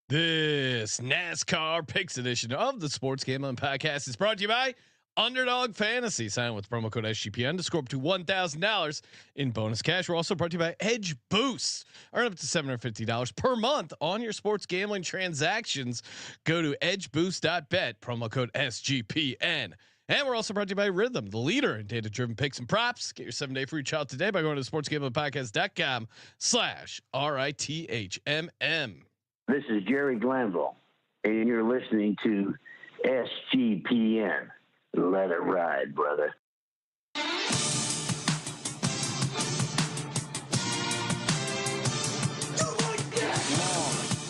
This NASCAR Picks edition of the Sports Gambling Podcast is brought to you by Underdog Fantasy. Sign with promo code SGPN to score up to $1,000 in bonus cash. We're also brought to you by Edge Boost. Earn up to $750 per month on your sports gambling transactions. Go to edgeboost.bet, promo code SGPN. And we're also brought to you by Rhythm, the leader in data-driven picks and props. Get your 7-day free trial today by going to sportsgamblingpodcast.com/RITHMM. This is Jerry Glanville, and you're listening to SGPN. Let it ride, brother.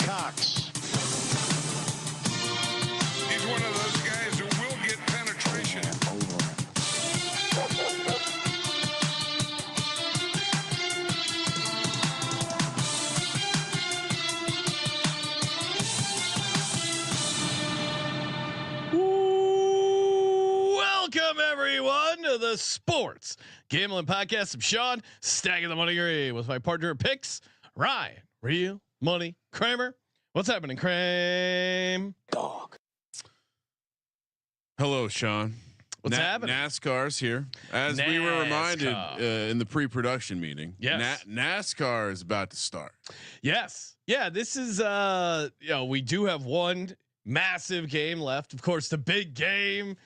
Cox. He's one of those guys who will get penetration. Welcome everyone to the Sports Gambling Podcast. I'm Sean, stacking the money green with my partner in picks, Ryan, Real Money Kramer. What's happening, Kramer? Dog. Hello, Sean. What's happening? NASCAR's here, as we were reminded in the pre-production meeting. Yes, NASCAR is about to start. Yes, yeah. This is we do have one massive game left. Of course, the big game.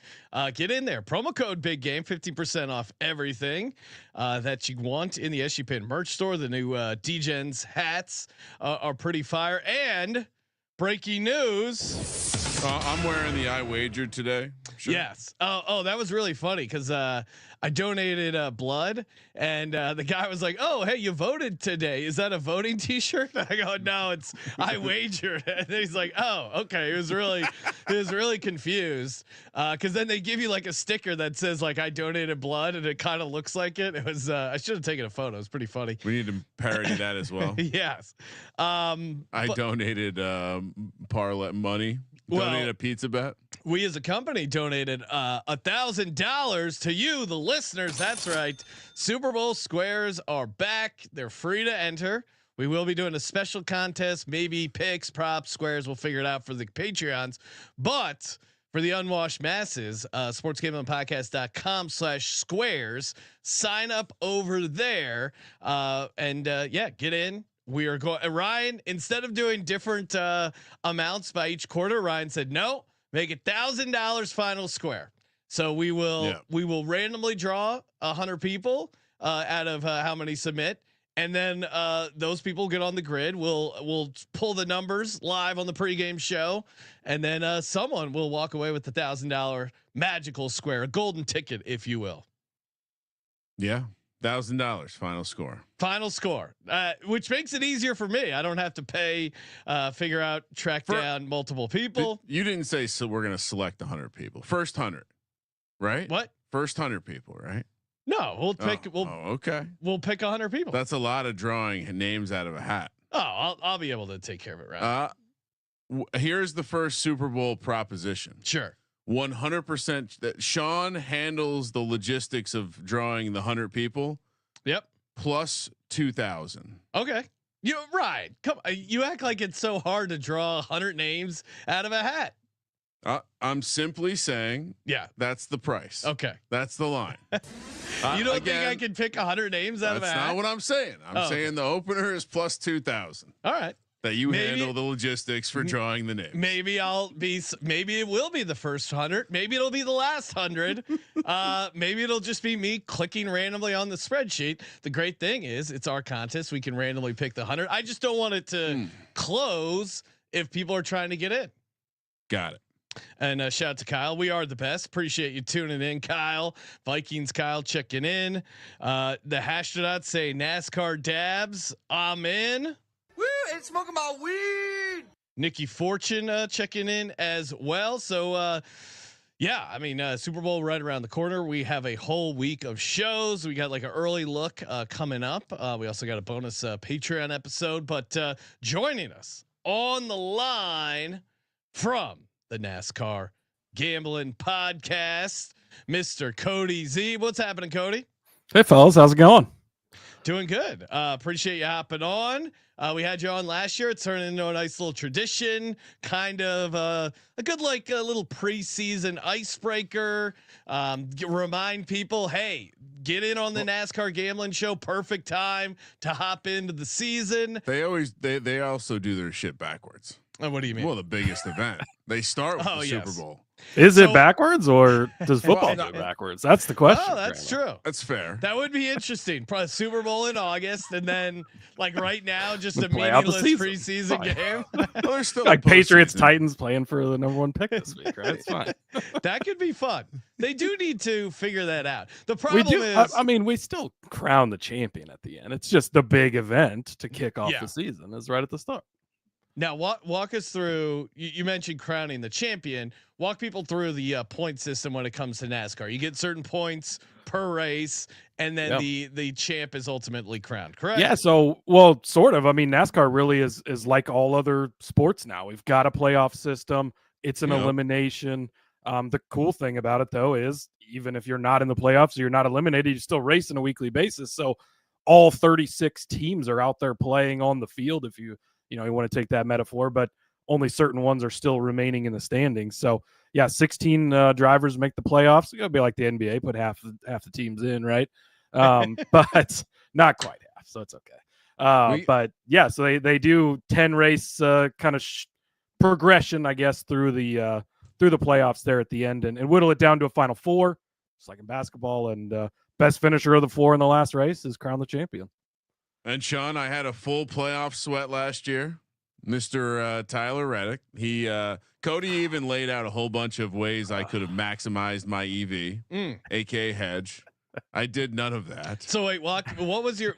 Get in there. Promo code big game, 50% off everything that you want in the SGPN merch store. The new DGens hats are pretty fire. And breaking news. I'm wearing the I wagered today. Sure. Yes. Oh, that was really funny because I donated blood, and the guy was like, "Oh, hey, you voted today. Is that a voting T-shirt?" I go, "No, it's I wagered." And he's like, "Oh, okay." He was really confused because then they give you like a sticker that says like I donated blood, and it kind of looks like it. It was I should have taken a photo. It's pretty funny. We need to parody that as well. Yes. I donated parlay money. Donated a pizza bet. We as a company donated $1,000 to you, the listeners. That's right. Super Bowl squares are back. They're free to enter. We will be doing a special contest, maybe picks, props, squares. We'll figure it out for the Patreons. But for the unwashed masses, sportsgamblingpodcast.com/squares. Sign up over there and get in. We are going, Ryan, instead of doing different amounts by each quarter, Ryan said, no, make $1,000 final square. So we will randomly draw 100 people out of how many submit. And then those people get on the grid. We'll pull the numbers live on the pregame show. And then someone will walk away with the $1,000 magical square, a golden ticket, if you will. Yeah. $1,000 final score. Final score, which makes it easier for me. I don't have to pay, figure out, track down multiple people. You didn't say so. We're going to select 100 people. First 100, right? What? First 100 people, right? No, we'll pick. Okay. We'll pick 100 people. That's a lot of drawing names out of a hat. Oh, I'll be able to take care of it, right? Here's the first Super Bowl proposition. Sure. 100% that Sean handles the logistics of drawing the 100 people. Yep. Plus 2,000. Okay. You're right. Come on. You act like it's so hard to draw 100 names out of a hat. I'm simply saying, yeah, that's the price. Okay. That's the line. You don't think I can pick 100 names out of a hat? That's not what I'm saying. I'm saying the opener is plus 2,000. All right. That you handle the logistics for drawing the names. Maybe maybe it will be the first 100. Maybe it'll be the last 100. Maybe it'll just be me clicking randomly on the spreadsheet. The great thing is it's our contest. We can randomly pick the 100. I just don't want it to close if people are trying to get in. Got it. And shout out to Kyle. We are the best. Appreciate you tuning in, Kyle. Vikings Kyle checking in. The Shoutouts say NASCAR dabs. I'm in. Woo! Ain't smoking my weed. Nikki Fortune checking in as well. So Super Bowl right around the corner. We have a whole week of shows. We got like an early look coming up. We also got a bonus Patreon episode. But joining us on the line from the NASCAR Gambling Podcast, Mr. Cody Z. What's happening, Cody? Hey, fellas, how's it going? Doing good. Appreciate you hopping on. We had you on last year. It turned into a nice little tradition, kind of a good like a little preseason icebreaker. Remind people, hey, get in on the NASCAR gambling show. Perfect time to hop into the season. They also do their shit backwards. What do you mean? Well, the biggest event. They start with the yes. Super Bowl. Is it backwards or does football do it backwards? That's the question. Oh, that's true. That's fair. That would be interesting. Probably Super Bowl in August, and then like right now, just a Play out the meaningless season. preseason game. Well, there's still Like a Patriots postseason. Titans playing for the number 1 pick this week, right? It's fine. That could be fun. They do need to figure that out. The We problem do. is, I mean, we still crown the champion at the end. It's just the big event to kick off Yeah. the season is right at the start. now walk us through. You mentioned crowning the champion. Walk people through the point system when it comes to NASCAR. You get certain points per race, and then the champ is ultimately crowned. Correct? Yeah. So, well, sort of. I mean, NASCAR really is like all other sports now. We've got a playoff system. It's an elimination. The cool thing about it, though, is even if you're not in the playoffs, or you're not eliminated, you still race on a weekly basis. So, all 36 teams are out there playing on the field. If you want to take that metaphor, but only certain ones are still remaining in the standings. So, yeah, 16 drivers make the playoffs. It's gonna be like the NBA, put half the teams in, right? But not quite half, so it's okay. But yeah, so they do 10 race kind of progression, I guess, through the playoffs there at the end, and whittle it down to a final 4, just like in basketball. And best finisher of the 4 in the last race is crowned the champion. And Sean, I had a full playoff sweat last year. Mr. Tyler Reddick. Cody even laid out a whole bunch of ways I could have maximized my EV, aka hedge. I did none of that. So wait, what was your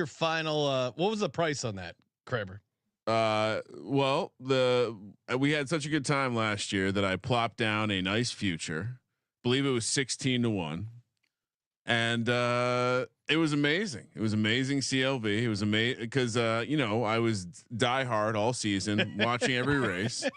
final? What was the price on that, Kramer? Well, we had such a good time last year that I plopped down a nice future. Believe it was 16-1. And it was amazing. It was amazing CLV. It was amazing because I was diehard all season, watching every race.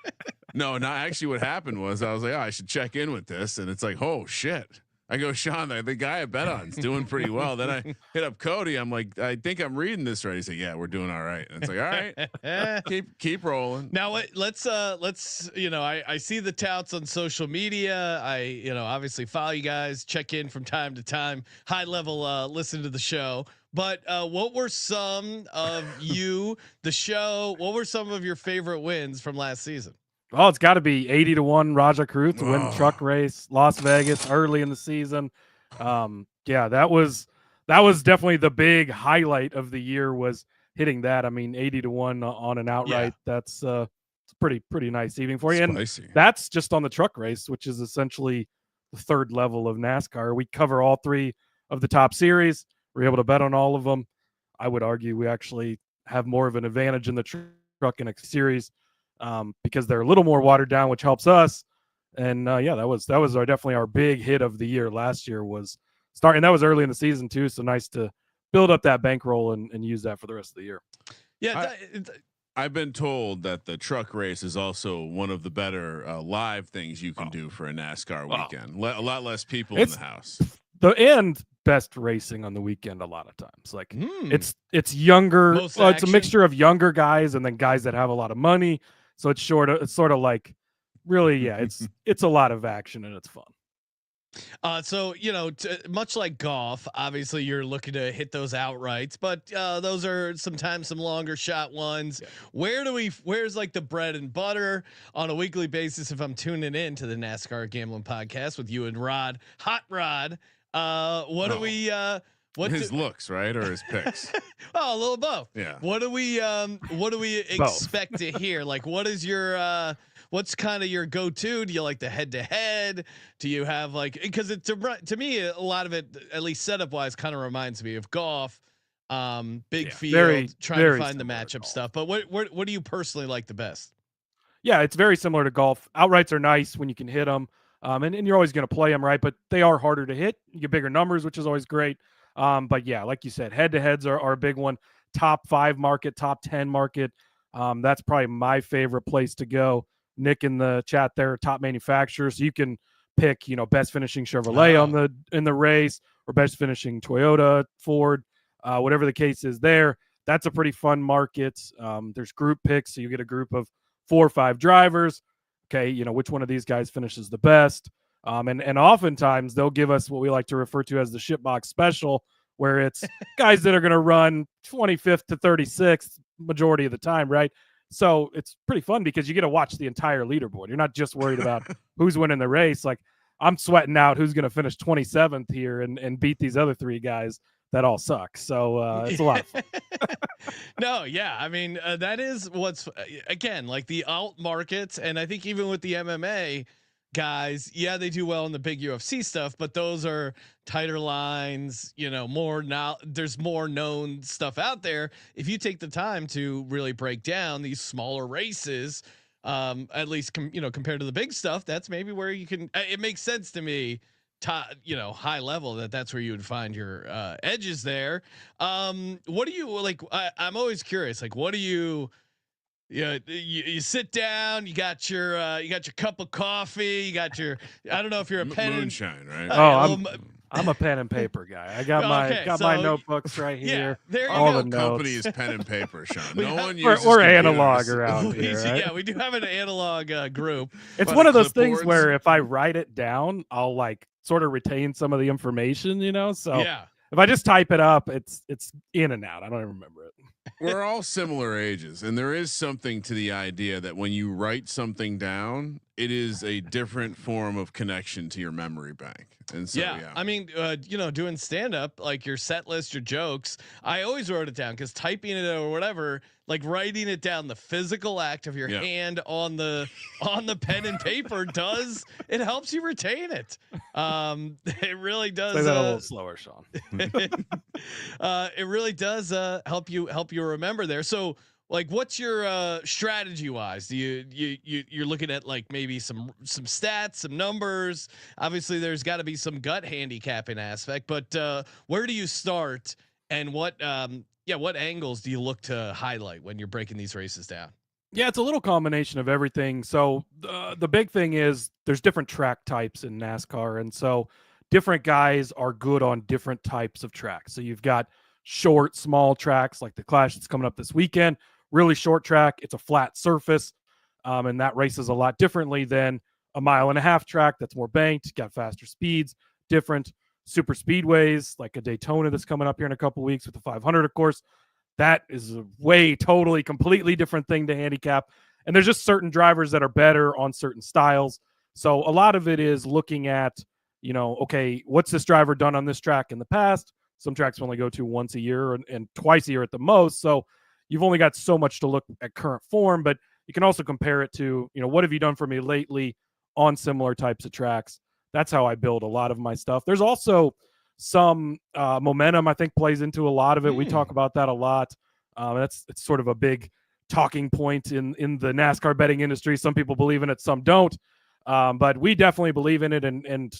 No, not actually. What happened was I was like, oh, I should check in with this, and it's like, oh shit. I go, Sean, the guy I bet on is doing pretty well. Then I hit up Cody. I'm like, I think I'm reading this right. He said, yeah, we're doing all right. And it's like, all right, keep rolling. Now let's I see the touts on social media. I obviously follow you guys, check in from time to time, high level listen to the show. But what were some of the show? What were some of your favorite wins from last season? Oh, it's got to be 80-1 Raja Cruz to win the truck race, Las Vegas early in the season. Yeah, that was definitely the big highlight of the year, was hitting that. I mean, 80-1 on an outright. Yeah. That's it's pretty nice evening for you. Spicy. And that's just on the truck race, which is essentially the third level of NASCAR. We cover all 3 of the top series. We're able to bet on all of them. I would argue we actually have more of an advantage in the truck and X series. Because they're a little more watered down, which helps us. And that was definitely our big hit of the year last year, was starting. That was early in the season too, so nice to build up that bankroll and use that for the rest of the year. Yeah, I've been told that the truck race is also one of the better live things you can do for a NASCAR weekend. A lot less people in the house. The best racing on the weekend a lot of times. Like it's younger. It's a mixture of younger guys and then guys that have a lot of money. So it's sort of like really, it's a lot of action and it's fun. So much like golf, obviously you're looking to hit those outrights, but those are sometimes some longer shot ones. Yeah. Where's like the bread and butter on a weekly basis? If I'm tuning in to the NASCAR Gambling Podcast with you and Rod, Hot Rod, do we? What his looks, right, or his picks? Oh, a little both. Yeah. What do we expect to hear? Like, what is your what's kind of your go-to? Do you like the head-to-head? Do you have like, because to me a lot of it, at least setup wise, kind of reminds me of golf. Big field, trying to find the matchup stuff. But what do you personally like the best? Yeah, it's very similar to golf. Outrights are nice when you can hit them, and you're always going to play them right, but they are harder to hit. You get bigger numbers, which is always great. But yeah, like you said, head-to-heads are a big one. Top 5 market, top 10 market. That's probably my favorite place to go. Nick in the chat there, top manufacturers. So you can pick, best finishing Chevrolet in the race, or best finishing Toyota, Ford, whatever the case is there. That's a pretty fun market. There's group picks, so you get a group of 4 or 5 drivers. Okay, which one of these guys finishes the best? And oftentimes they'll give us what we like to refer to as the shitbox special, where it's guys that are going to run 25th to 36th majority of the time, right? So it's pretty fun because you get to watch the entire leaderboard. You're not just worried about who's winning the race. Like, I'm sweating out who's going to finish 27th here and beat these other 3 guys that all suck. So it's a lot of fun. No, yeah. I mean, that is what's, again, like the alt markets. And I think even with the MMA guys, yeah, they do well in the big UFC stuff, but those are tighter lines, more now. There's more known stuff out there. If you take the time to really break down these smaller races, at least compared to the big stuff, that's maybe where you can. It makes sense to me. High level that's where you would find your edges there. What do you like? I'm always curious. Like, what do you? You sit down. You got your cup of coffee. You got your. I don't know if you're a pen moonshine, right? I'm a pen and paper guy. I got my notebooks right here. There all the company notes. is pen and paper, Sean. No one We're uses analog computers. around here. Right? Yeah, we do have an analog group. It's one of those things where if I write it down, I'll like sort of retain some of the information, So yeah. If I just type it up, it's in and out. I don't even remember it. We're all similar ages, and there is something to the idea that when you write something down, it is a different form of connection to your memory bank. And so, yeah. I mean, doing stand up, like your set list, your jokes, I always wrote it down because typing it or whatever, like writing it down, the physical act of your hand on the pen and paper it helps you retain it. It really does. Say that a little slower, Sean. It really does help you remember there. So, like, what's your strategy wise? Do you're looking at like maybe some stats, some numbers? Obviously, there's got to be some gut handicapping aspect, but where do you start, and what angles do you look to highlight when you're breaking these races down? Yeah, it's a little combination of everything. So the big thing is there's different track types in NASCAR, and so different guys are good on different types of tracks. So you've got short, small tracks like the Clash that's coming up this weekend. Really short track, it's a flat surface, and that races a lot differently than a 1.5 mile track that's more banked, got faster speeds, different super speedways like a Daytona that's coming up here in a couple weeks with the 500, of course. That is a totally, completely different thing to handicap. And there's just certain drivers that are better on certain styles. So a lot of it is looking at, okay, what's this driver done on this track in the past? Some tracks only go to once a year and twice a year at the most. So you've only got so much to look at current form, but you can also compare it to, what have you done for me lately on similar types of tracks? That's how I build a lot of my stuff. There's also some momentum, I think, plays into a lot of it. We talk about that a lot. It's sort of a big talking point in the NASCAR betting industry. Some people believe in it, some don't. But we definitely believe in it, and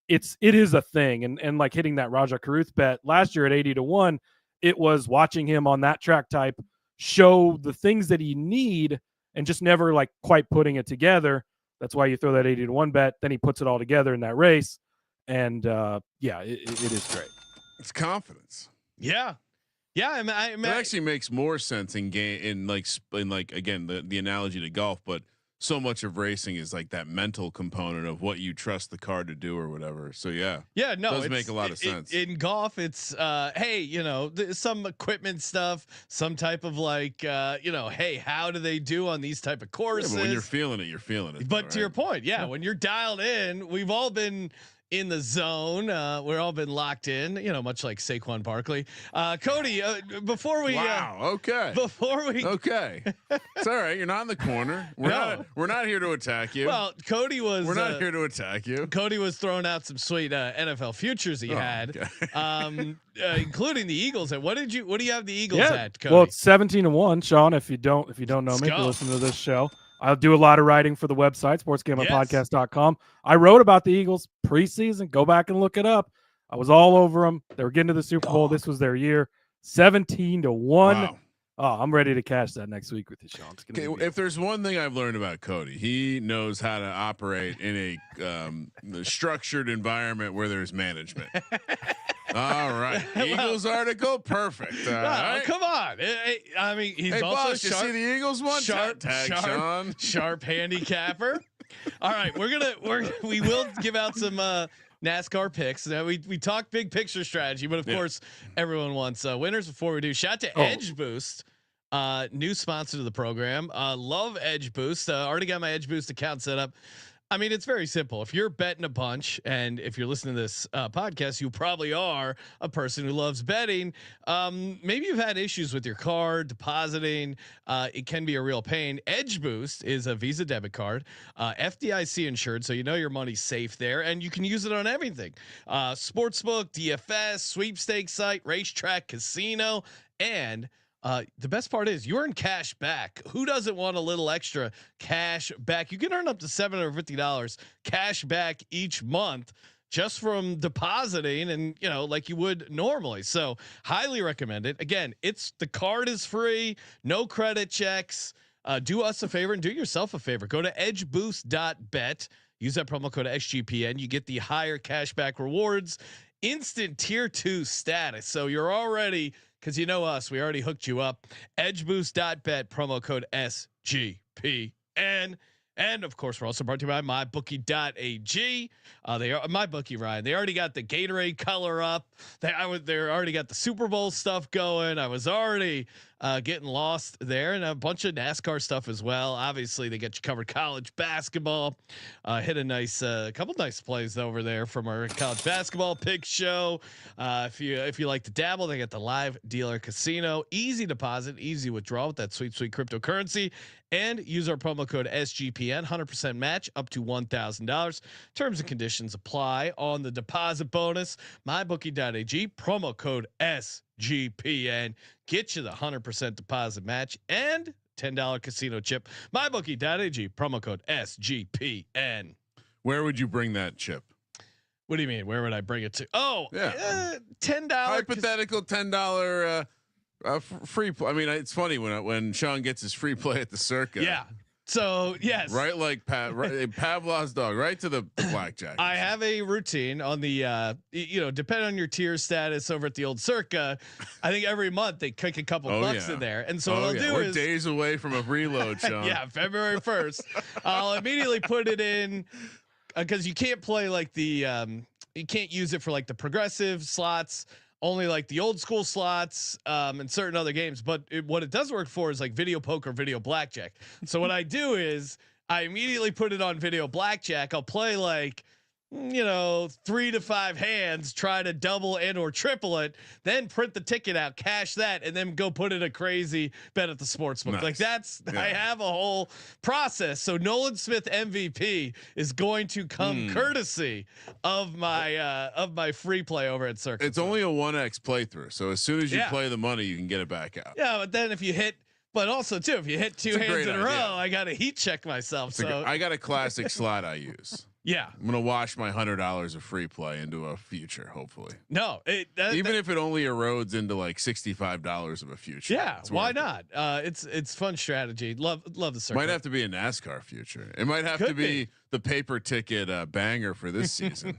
it is a thing. And like hitting that Raja Caruth bet last year at 80-1, it was watching him on that track type show the things that he need and just never like quite putting it together. That's why you throw that 80-1 bet. Then he puts it all together in that race. And it is great. It's confidence. Yeah. Yeah. It actually makes more sense in again, the analogy to golf, but so much of racing is like that mental component of what you trust the car to do or whatever. So no, it does make a lot of sense. In golf, it's hey, some equipment stuff, some type of like hey, how do they do on these type of courses? Yeah, but when you're feeling it, you're feeling it. But to your point, when you're dialed in, we've all been in the zone. We're all been locked in, much like Saquon Barkley. Cody, before we okay. It's all right. You're not in the corner. We're not here to attack you. Well, we're not here to attack you. Cody was throwing out some sweet NFL futures he had, okay. Including the Eagles. And what do you have the Eagles at, Cody? Well, it's 17-1, Sean, if you don't know me, if you listen to this show. I do a lot of writing for the website, sportsgamblingpodcast.com. I wrote about the Eagles preseason. Go back and look it up. I was all over them. They were getting to the Super Bowl. This was their year. 17-1. Wow. Oh, I'm ready to cash that next week with you, Sean. It's gonna Okay, if there's one thing I've learned about Cody, he knows how to operate in a structured environment where there's management. All right, Eagles article, perfect. All right. Come on. I mean, he's Hey, also boss, sharp. you see the Eagles one? Sharp, Sean. sharp handicapper. All right, we will give out some NASCAR picks. Now we talked big picture strategy, but of course everyone wants winners. Before we do, shout out to Edge Boost, new sponsor to the program. Love Edge Boost. Already got my Edge Boost account set up. I mean, it's very simple. If you're betting a bunch, and if you're listening to this podcast, you probably are a person who loves betting. Maybe you've had issues with your card depositing. It can be a real pain. Edge Boost is a Visa debit card, FDIC insured, so you know your money's safe there, and you can use it on everything: sportsbook, DFS, sweepstakes site, racetrack, casino, and the best part is you earn cash back. Who doesn't want a little extra cash back? You can earn up to $750 cash back each month just from depositing, and like you would normally. So highly recommend it. Again, the card is free, no credit checks. Do us a favor and do yourself a favor. Go to edgeboost.bet. Use that promo code SGPN. You get the higher cashback rewards, instant tier 2 status. So you're already, because you know us, we already hooked you up. Edgeboost.bet, promo code SGPN. And of course, we're also brought to you by mybookie.ag. They are MyBookie, Ryan. They already got the Gatorade color up. They already got the Super Bowl stuff going. I was already getting lost there, and a bunch of NASCAR stuff as well. Obviously, they get you covered college basketball. Hit a couple nice plays over there from our college basketball pick show. If you like to dabble, they got the live dealer casino, easy deposit, easy withdrawal with that sweet cryptocurrency. And use our promo code SGPN, 100% match up to $1,000. Terms and conditions apply on the deposit bonus. MyBookie.ag, promo code SGPN. Get you the 100% deposit match and $10 casino chip. MyBookie.ag, promo code SGPN. Where would you bring that chip? What do you mean? Where would I bring it to? Oh, yeah. $10. Hypothetical $10 free play. I mean, it's funny when Sean gets his free play at the Circa. Yeah. So yes, right, like Pavlov's dog, right to the blackjack. I have a routine on the, depending on your tier status over at the old Circa. I think every month they kick a couple bucks in there, and so what I'll do we're is days away from a reload, Sean. Yeah, February 1st. I'll immediately put it in because you can't play like the, you can't use it for like the progressive slots. Only like the old school slots and certain other games. But what it does work for is like video poker, video blackjack. So what I do is I immediately put it on video blackjack. I'll play like, 3 to 5 hands, try to double and or triple it, then print the ticket out, cash that, and then go put in a crazy bet at the sportsbook. Nice. Like I have a whole process. So Nolan Smith MVP is going to come courtesy of my free play over at Circuit. It's only a 1x playthrough. So as soon as you play the money, you can get it back out. Yeah, but then if you hit, but also too, if you hit 2 hands in a row, I got to heat check myself. I got a classic slot I use. Yeah, I'm gonna wash my $100 of free play into a future, hopefully. No, even if it only erodes into like $65 of a future. Yeah, why not? It's fun strategy. Love the Circuit. Might have to be a NASCAR future. It might have to be the paper ticket banger for this season.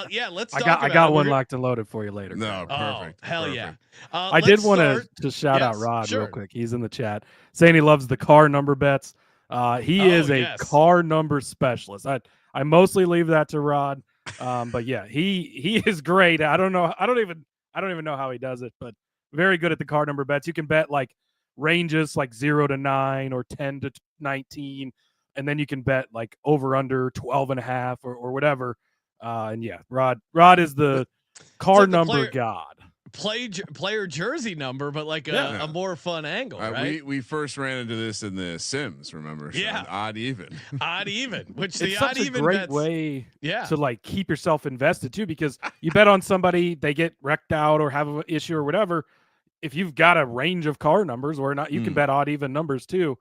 Yeah, let's. I got one locked and loaded for you later. No, perfect. Hell perfect. yeah! I did want to shout out Rod real quick. He's in the chat saying he loves the car number bets. He is a car number specialist. I mostly leave that to Rod, but yeah, he is great. I don't even know how he does it, but very good at the car number bets. You can bet like ranges like 0 to 9 or 10 to 19, and then you can bet like over under 12.5 or whatever. And yeah, Rod is the car number god. Player jersey number, but like a more fun angle, right? We first ran into this in the Sims, remember? Sean? Yeah, odd even, which it's the such odd a even great bets, way to like keep yourself invested too, because you bet on somebody, they get wrecked out or have an issue or whatever. If you've got a range of car numbers or not, you can bet odd even numbers too.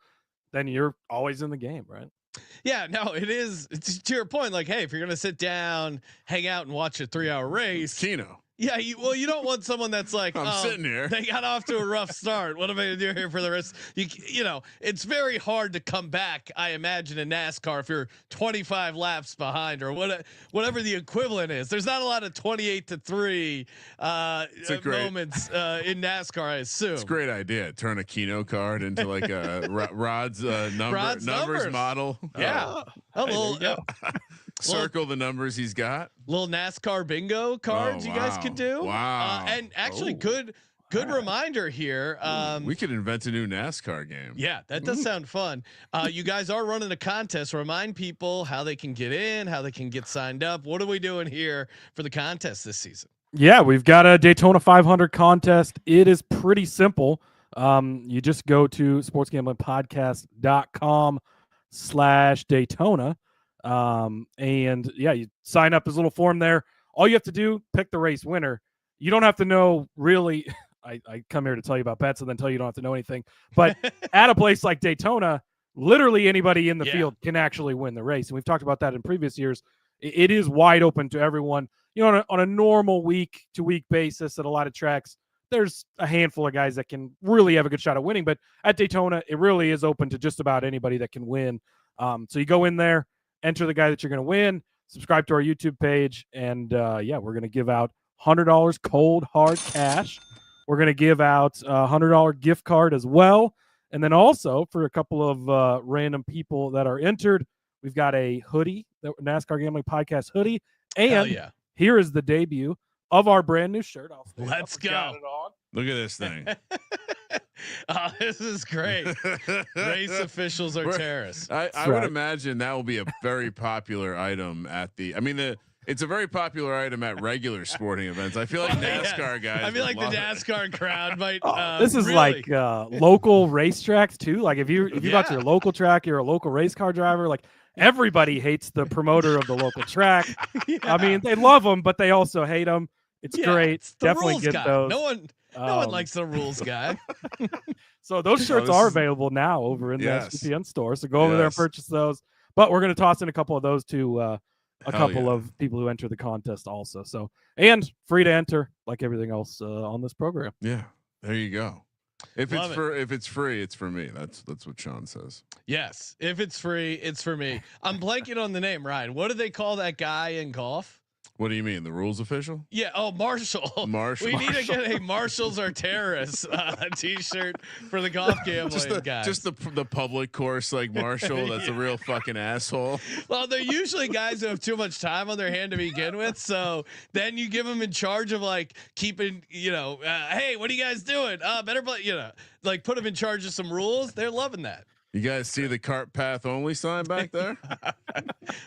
Then you're always in the game, right? Yeah, no, it's to your point. Like, hey, if you're gonna sit down, hang out, and watch a 3-hour race, Keno. Yeah, you don't want someone that's like, I'm sitting here. They got off to a rough start. What am I gonna do here for the rest? You know, it's very hard to come back. I imagine in NASCAR if you're 25 laps behind or whatever the equivalent is. There's not a lot of 28-3 moments in NASCAR. I assume it's a great idea. Turn a Keno card into like a Rod's numbers model. Yeah, a little. Circle the numbers he's got. Little NASCAR bingo cards you guys could do. Wow. And actually good reminder here. We could invent a new NASCAR game. Yeah, that does sound fun. You guys are running a contest. Remind people how they can get in, how they can get signed up. What are we doing here for the contest this season? Yeah, we've got a Daytona 500 contest. It is pretty simple. You just go to sportsgamblingpodcast.com/Daytona. And yeah, you sign up. There's a little form there. All you have to do, pick the race winner. You don't have to know really. I come here to tell you about bets and then tell you don't have to know anything. But at a place like Daytona, literally anybody in the field can actually win the race. And we've talked about that in previous years. It is wide open to everyone. You know, on a normal week to week basis at a lot of tracks, there's a handful of guys that can really have a good shot at winning. But at Daytona, it really is open to just about anybody that can win. So you go in there, enter the guy that you're going to win, subscribe to our YouTube page, and yeah, we're going to give out $100 cold hard cash. We're going to give out a $100 gift card as well. And then also for a couple of random people that are entered, we've got a hoodie, the NASCAR Gambling Podcast hoodie. And here is the debut of our brand new shirt. Let's go. Look at this thing. Oh, this is great. Race officials are terrorists. I would imagine that will be a very popular item at the. I mean, it's a very popular item at regular sporting events. I feel like NASCAR guys. I feel like the NASCAR crowd might. This is really like local racetracks too. Like if you got your local track, you're a local race car driver. Like everybody hates the promoter of the local track. I mean, they love them, but they also hate them. It's great. It's the Definitely rules get guy. those. No one likes the rules guy. So those shirts are available now over in the SGPN store. So go over there and purchase those. But we're going to toss in a couple of those to a couple of people who enter the contest also. So, and free to enter like everything else on this program. Yeah, there you go. If it's free, it's for me. That's what Sean says. Yes, if it's free, it's for me. I'm blanking on the name, Ryan. What do they call that guy in golf? What do you mean, the rules official? Yeah. Oh, Marshall. Marshall. We need to get a Marshals are terrorists T-shirt for the golf gambling guys. Just the public course like Marshall. That's a real fucking asshole. Well, they're usually guys who have too much time on their hand to begin with. So then you give them in charge of like keeping, hey, what are you guys doing? Better play, like put them in charge of some rules. They're loving that. You guys see the cart path only sign back there?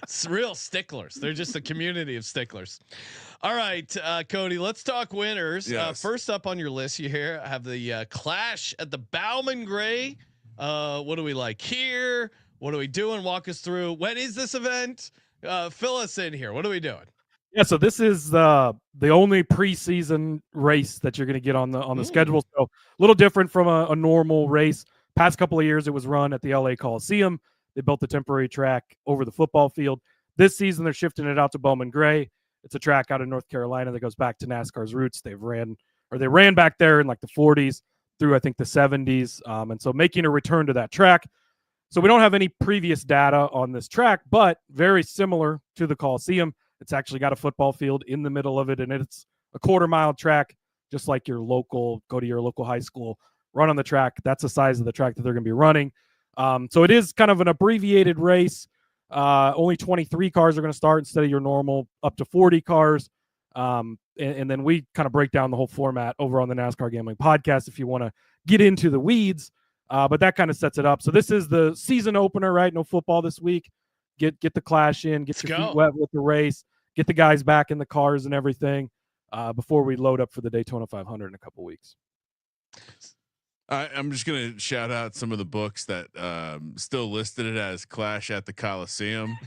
It's real sticklers. They're just a community of sticklers. All right, Cody, let's talk winners. Yes. First up on your list, you here have the Clash at the Bowman Gray. What do we like here? What are we doing? Walk us through. When is this event? Fill us in here. What are we doing? Yeah, so this is the only preseason race that you're going to get on the schedule. So a little different from a normal race. Past couple of years, it was run at the LA Coliseum. They built a temporary track over the football field. This season, they're shifting it out to Bowman Gray. It's a track out in North Carolina that goes back to NASCAR's roots. They ran back there in like the 40s through, I think, the 70s. And so making a return to that track. So we don't have any previous data on this track, but very similar to the Coliseum. It's actually got a football field in the middle of it, and it's a quarter-mile track, just like your local, go to your local high school, run on the track. That's the size of the track that they're going to be running. So it is kind of an abbreviated race. Only 23 cars are going to start instead of your normal up to 40 cars. And then we kind of break down the whole format over on the NASCAR Gambling Podcast if you want to get into the weeds. But that kind of sets it up. So this is the season opener, right? No football this week. Get the Clash in, get your feet wet with the race, get the guys back in the cars and everything before we load up for the Daytona 500 in a couple weeks. I'm just going to shout out some of the books that still listed it as Clash at the Coliseum.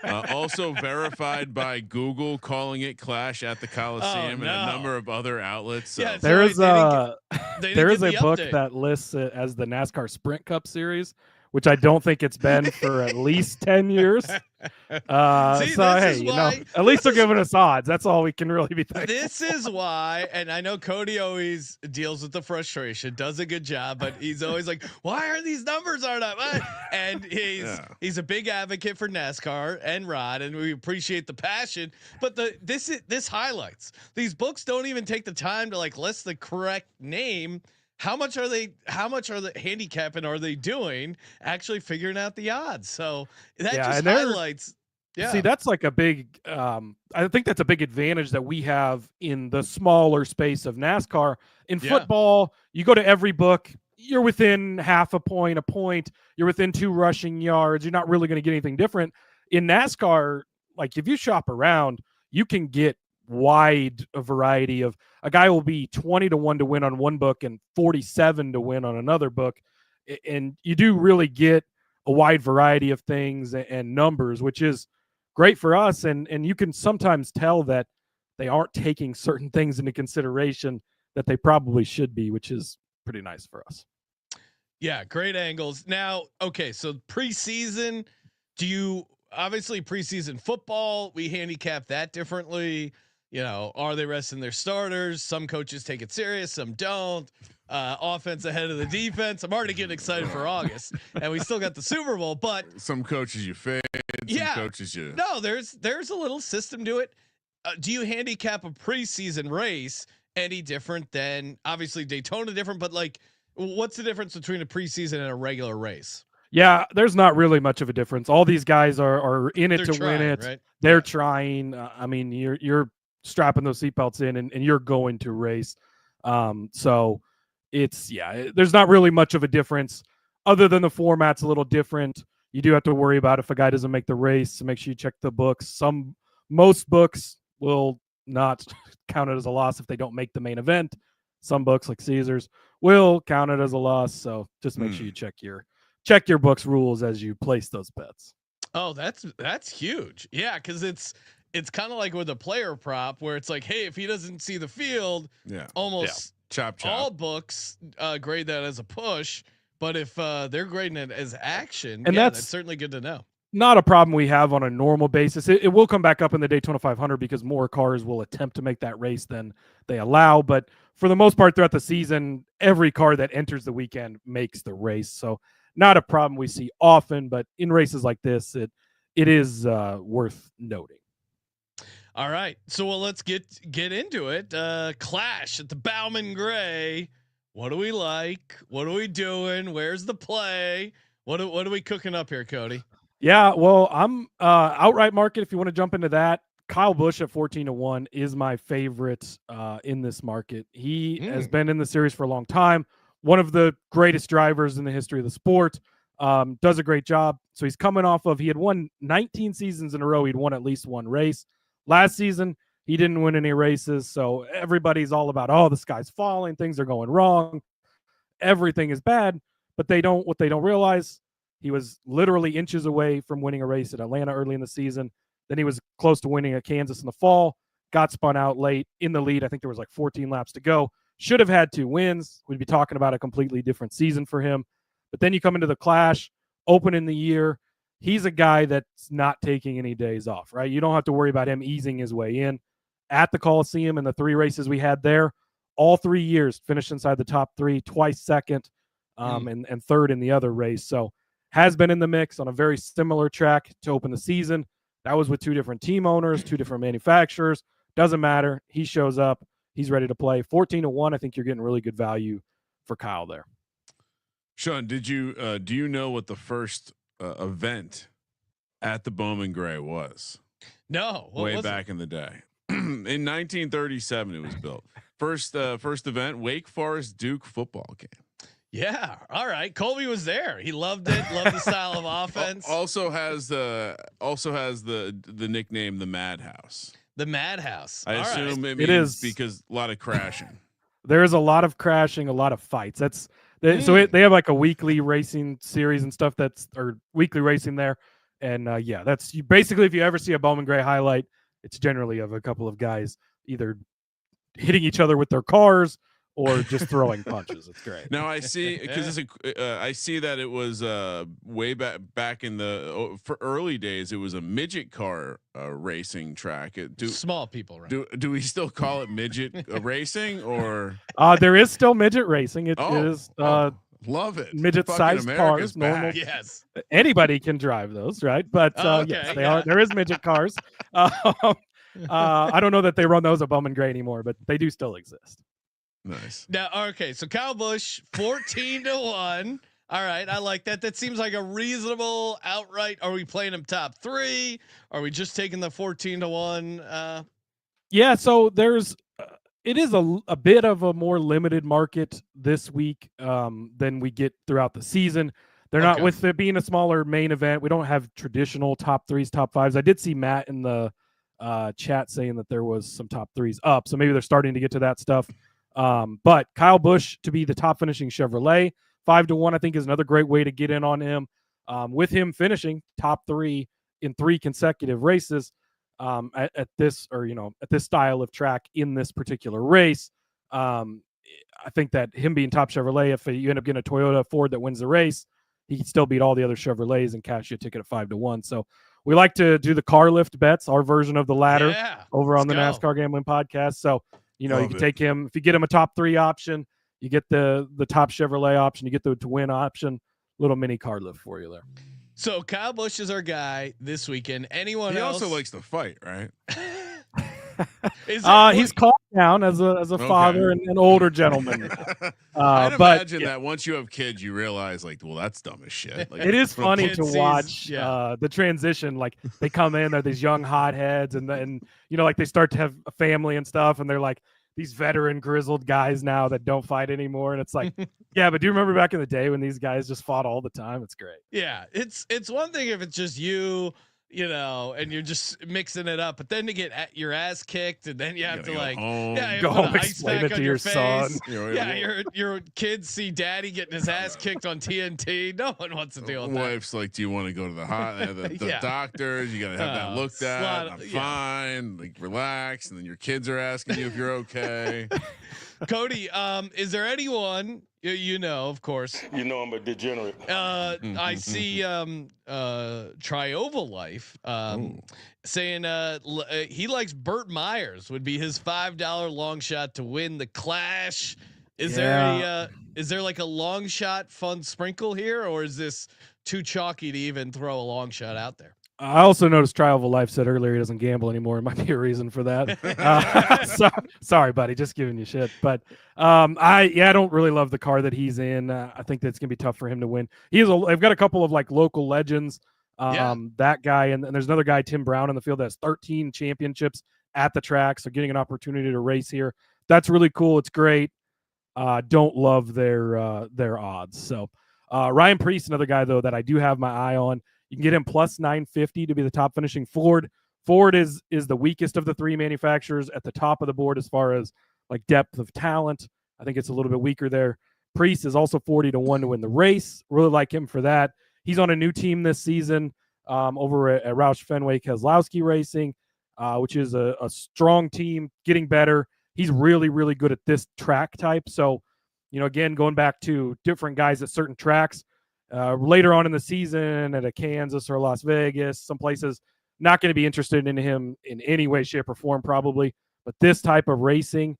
Also verified by Google, calling it Clash at the Coliseum, and a number of other outlets. So. Yeah, there is a book update. that lists it as the NASCAR Sprint Cup Series, which I don't think it's been for at least 10 years. See, So hey, you know, at least they're giving us odds. That's all we can really be thankful. This is why, and I know Cody always deals with the frustration, does a good job, but he's always like, "Why are these numbers aren't up?" And he's a big advocate for NASCAR and Rod, and we appreciate the passion. But this highlights these books don't even take the time to like list the correct name. How much are they handicapping? Are they doing actually figuring out the odds? So that just highlights. Yeah. See, that's like a big, I think that's a big advantage that we have in the smaller space of NASCAR. In football, you go to every book, you're within half a point, you're within 2 rushing yards. You're not really going to get anything different. In NASCAR, like if you shop around, you can get wide a variety of a guy will be 20-1 to win on one book and 47 to win on another book. And you do really get a wide variety of things and numbers, which is great for us. And you can sometimes tell that they aren't taking certain things into consideration that they probably should be, which is pretty nice for us. Yeah. Great angles. Now, okay. So preseason, obviously preseason football, we handicap that differently. You know, are they resting their starters? Some coaches take it serious, some don't. Offense ahead of the defense. I'm already getting excited for August, and we still got the Super Bowl. But some coaches you fade, some coaches you. No, there's a little system to it. Do you handicap a preseason race any different than obviously Daytona different? But like, what's the difference between a preseason and a regular race? Yeah, there's not really much of a difference. All these guys are in it to win it. Right? They're trying. I mean, you're strapping those seatbelts in and you're going to race. So it's, there's not really much of a difference other than the format's a little different. You do have to worry about if a guy doesn't make the race, so make sure you check the books. Most books will not count it as a loss if they don't make the main event. Some books like Caesars will count it as a loss. So just make sure you check your book's rules as you place those bets. Oh, that's huge. Yeah. Cause it's kind of like with a player prop where it's like, hey, if he doesn't see the field, almost chop. All books grade that as a push, but if they're grading it as action, and that's certainly good to know. Not a problem we have on a normal basis. It will come back up in the Daytona 500 because more cars will attempt to make that race than they allow. But for the most part throughout the season, every car that enters the weekend makes the race. So not a problem we see often, but in races like this, it is worth noting. All right. So let's get into it. Clash at the Bowman Gray. What do we like? What are we doing? Where's the play? What are we cooking up here, Cody? Yeah, well, I'm outright market if you want to jump into that. Kyle Busch at 14-1 is my favorite in this market. He has been in the series for a long time. One of the greatest drivers in the history of the sport. Does a great job. So he's coming off of, he had won 19 seasons in a row. He'd won at least one race. Last season, he didn't win any races. So everybody's all about, oh, the sky's falling. Things are going wrong. Everything is bad. But what they don't realize, he was literally inches away from winning a race at Atlanta early in the season. Then he was close to winning at Kansas in the fall, got spun out late in the lead. I think there was like 14 laps to go. Should have had 2 wins. We'd be talking about a completely different season for him. But then you come into the Clash, opening the year. He's a guy that's not taking any days off, right? You don't have to worry about him easing his way in. At the Coliseum in the 3 races we had there, all 3 years finished inside the top 3, twice second, and third in the other race. So has been in the mix on a very similar track to open the season. That was with 2 different team owners, 2 different manufacturers. Doesn't matter. He shows up. He's ready to play. 14-1. I think you're getting really good value for Kyle there. Sean, do you know what the first event at the Bowman Gray was? No, way back in the day. In 1937, it was built. First event, Wake Forest Duke football game. Yeah. All right. Colby was there. He loved it. Loved the style of offense. Also has the nickname the Madhouse. The Madhouse. I assume right. it is because a lot of crashing. There's a lot of crashing, a lot of fights. So they have like a weekly racing series and stuff or weekly racing there. And that's basically, if you ever see a Bowman Gray highlight, it's generally of a couple of guys either hitting each other with their cars or just throwing punches. It's great. Now I see because I see that it was way back in the for early days. It was a midget car racing track. Small people, right? Do we still call it midget racing or? There is still midget racing. It is love it. Midget-sized cars. Normal. Yes. Anybody can drive those, right? But yes, they are. There is midget cars. I don't know that they run those at Bowman Gray anymore, but they do still exist. Nice. Now, okay, so Kyle Busch 14-1. All right, I like that. That seems like a reasonable outright. Are we playing him top 3? Are we just taking the 14-1? Yeah, so there's it is a bit of a more limited market this week than we get throughout the season. They're not, with it being a smaller main event, we don't have traditional top 3s, top 5s. I did see Matt in the chat saying that there was some top 3s up, so maybe they're starting to get to that stuff. But Kyle Busch to be the top finishing Chevrolet 5-1, I think is another great way to get in on him. With him finishing top 3 in 3 consecutive races at this, or at this style of track in this particular race, I think that him being top Chevrolet, if you end up getting a Toyota Ford that wins the race, he can still beat all the other Chevrolets and cash you a ticket at 5-1. So we like to do the car lift bets, our version of the ladder over on the NASCAR Gambling Podcast. So you can take him if you get him a top 3 option, you get the top Chevrolet option, you get the to win option, little mini car lift for you there. So Kyle Busch is our guy this weekend. Anyone else? He also likes to fight, right? He's calmed down as a father and an older gentleman. I'd imagine that once you have kids, you realize well, that's dumb as shit. Like, it is funny to watch the transition. Like they come in, they're these young hotheads, and like they start to have a family and stuff, and they're like these veteran grizzled guys now that don't fight anymore. And it's like, yeah, but do you remember back in the day when these guys just fought all the time? It's great. Yeah, it's one thing if it's just you. And you're just mixing it up, but then to get your ass kicked, and then you have to go home, explain it to your son. Your kids see daddy getting his ass kicked on TNT. No one wants to deal with that. Wife's like, do you want to go to the doctors? You got to have that looked at. I'm fine. Like, relax. And then your kids are asking you if you're okay. Cody, is there anyone of course? I'm a degenerate. I see Trioval Life saying he likes Burt Myers would be his $5 long shot to win the Clash. Is there like a long shot fun sprinkle here, or is this too chalky to even throw a long shot out there? I also noticed Trial of a Life said earlier he doesn't gamble anymore. It might be a reason for that. Sorry, buddy, just giving you shit. But I don't really love the car that he's in. I think that's gonna be tough for him to win. I've got a couple of like local legends. That guy and there's another guy, Tim Brown, in the field that has 13 championships at the track. So getting an opportunity to race here, that's really cool. It's great. Don't love their odds. So Ryan Preece, another guy though that I do have my eye on. You can get him plus 950 to be the top finishing Ford. Ford is the weakest of the 3 manufacturers at the top of the board as far as like depth of talent. I think it's a little bit weaker there. Preece is also 40-1 to win the race. Really like him for that. He's on a new team this season over at Roush Fenway Keselowski Racing, which is a strong team, getting better. He's really, really good at this track type. So, again, going back to different guys at certain tracks, later on in the season at a Kansas or Las Vegas, some places not going to be interested in him in any way, shape, or form probably. But this type of racing,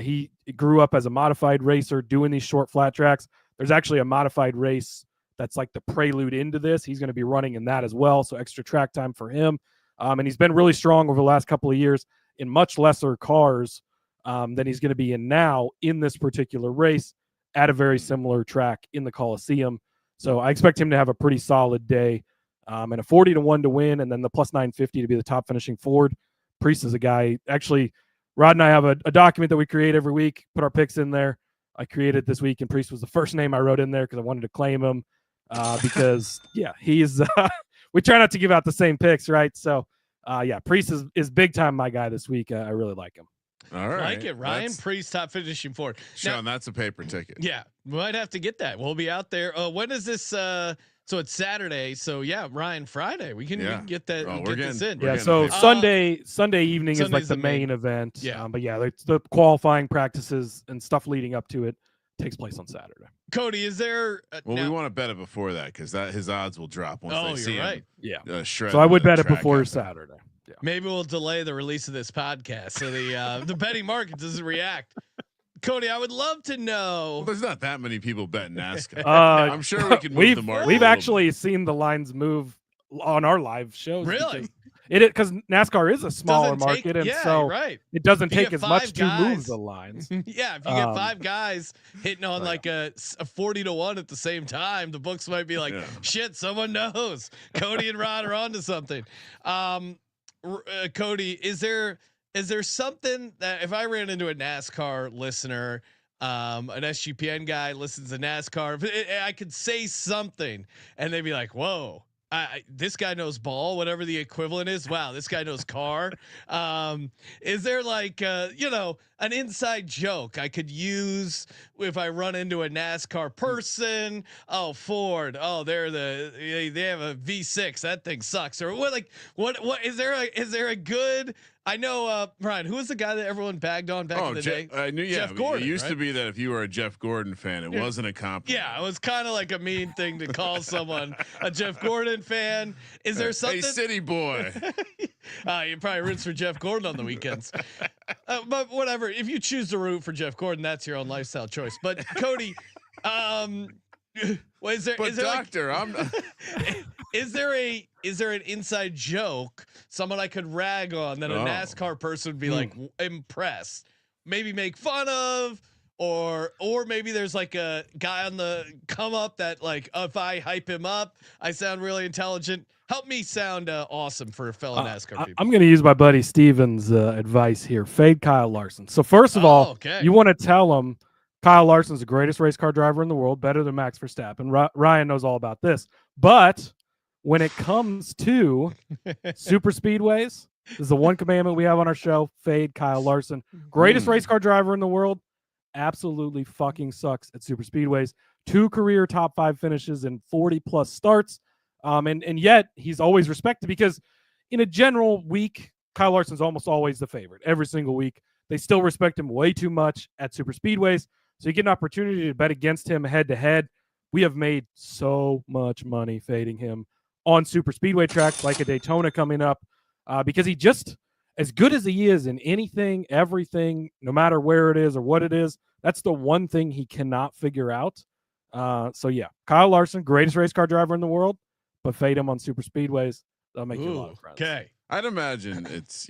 he grew up as a modified racer doing these short flat tracks. There's actually a modified race that's like the prelude into this. He's going to be running in that as well, so extra track time for him. And he's been really strong over the last couple of years in much lesser cars than he's going to be in now in this particular race at a very similar track in the Coliseum. So I expect him to have a pretty solid day, and a 40-1 to win, and then the plus 950 to be the top finishing Ford. Preece is a guy. Actually, Rod and I have a document that we create every week, put our picks in there. I created this week, and Preece was the first name I wrote in there because I wanted to claim him because, he's we try not to give out the same picks, right? So, Preece is big time my guy this week. I really like him. All right. Like it. Ryan Preece, top finishing Ford. Sean, that's a paper ticket. Yeah. We might have to get that. We'll be out there. When is this So it's Saturday. So yeah, Ryan, Friday. We can get that. Oh, get this in. Yeah. So Sunday evening is like Sunday's the the main main. event. Yeah. But yeah, the qualifying practices and stuff leading up to it takes place on Saturday. Cody, is there? Well, we want to bet it before that because his odds will drop once they see you're right. Yeah. shred. So I would bet it track before out there. Saturday. Yeah. Maybe we'll delay the release of this podcast so the betting market doesn't react. Cody, I would love to know. Well, there's not that many people betting NASCAR. I'm sure we can move the market. We've actually seen the lines move on our live shows. Really? Because NASCAR is a smaller market, and so right. it doesn't You take get as much 5 guys. to move the lines. Yeah, if you get 5 guys hitting on like a 40-1 at the same time, the books might be like, shit, someone knows. Cody and Rod are onto something. Cody, is there something that if I ran into a NASCAR listener, an SGPN guy listens to NASCAR, I could say something and they'd be like, whoa, this guy knows ball, whatever the equivalent is. Wow, this guy knows car. Is there like an inside joke I could use if I run into a NASCAR person? Oh, Ford. Oh, they have a V6. That thing sucks. Or what is there a good? I know, Brian, who was the guy that everyone bagged on back in the day? I knew. Yeah, Jeff Gordon, it used right? to be that if you were a Jeff Gordon fan, it wasn't a compliment. Yeah, it was kind of like a mean thing to call someone a Jeff Gordon fan. Is there something? Hey, city boy. You probably roots for Jeff Gordon on the weekends, but whatever. If you choose to root for Jeff Gordon, that's your own lifestyle choice. But Cody, is there? Doctor, I'm. Is there an inside joke, someone I could rag on that a NASCAR person would be like impressed, maybe make fun of, or maybe there's like a guy on the come up that like if I hype him up, I sound really intelligent. Help me sound awesome for fellow NASCAR people. I'm going to use my buddy Steven's advice here. Fade Kyle Larson. So first of all, you want to tell him Kyle Larson's the greatest race car driver in the world, better than Max Verstappen. Ryan knows all about this, but when it comes to super speedways, this is the one commandment we have on our show. Fade Kyle Larson, greatest race car driver in the world. Absolutely fucking sucks at super speedways. 2 career top 5 finishes and 40 plus starts. And yet he's always respected because in a general week, Kyle Larson's almost always the favorite every single week. They still respect him way too much at super speedways. So you get an opportunity to bet against him head to head. We have made so much money fading him on super speedway tracks like a Daytona coming up because he just, as good as he is in anything, everything, no matter where it is or what it is, that's the one thing he cannot figure out. So yeah, Kyle Larson, greatest race car driver in the world, but fade him on super speedways. That'll make you a lot of friends. Okay. I'd imagine it's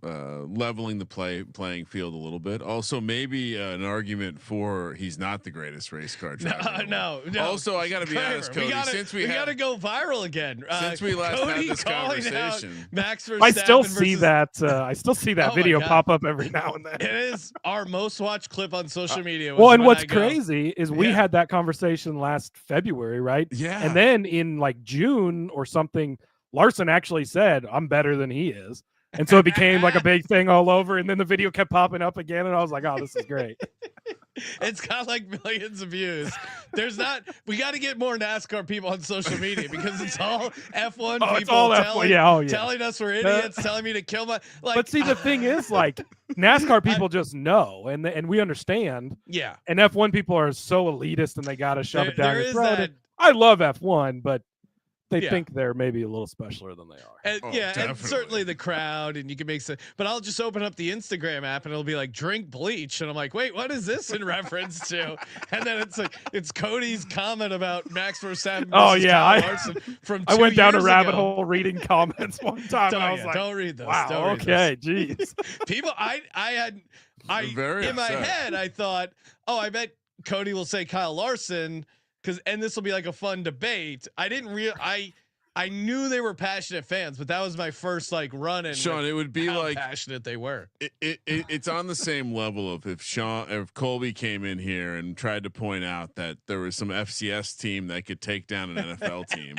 leveling the playing field a little bit. Also, maybe an argument for he's not the greatest race car driver. No. Also, I got to be honest, Cody. We got to go viral again. Since we last Cody had this conversation, Max Verstappen I still see that. I still see that Oh video my God. pop up every now and then. It is our most watched clip on social media. Well, and what's crazy is we Yeah. had that conversation last February, right? Yeah. And then in like June or something, Larson actually said, "I'm better than he is." And so it became like a big thing all over. And then the video kept popping up again. And I was like, oh, this is great. It's got like millions of views. We got to get more NASCAR people on social media because it's all F1 people it's all F1. telling us we're idiots, telling me to kill my like. But see, the thing is, like, NASCAR people just know, and we understand. Yeah. And F1 people are so elitist and they got to shove it down There your is throat. that. I love F1, but they Yeah. think they're maybe a little specialer than they are. And, and definitely. certainly the crowd, and you can make some. But I'll just open up the Instagram app, and it'll be like drink bleach, and I'm like, wait, what is this in reference to? And then it's Cody's comment about Max Verstappen. Oh, versus yeah, Kyle Larson from I 2 went down a years rabbit ago. hole reading comments one time. And I was like, Don't read those. wow, Don't read okay, geez. People, I very in my upset. head, I thought, oh, I bet Cody will say Kyle Larson and this will be like a fun debate. I didn't I knew they were passionate fans, but that was my first like run in. Sean, it would be how like passionate they were. It's on the same level of if Colby came in here and tried to point out that there was some FCS team that could take down an NFL team,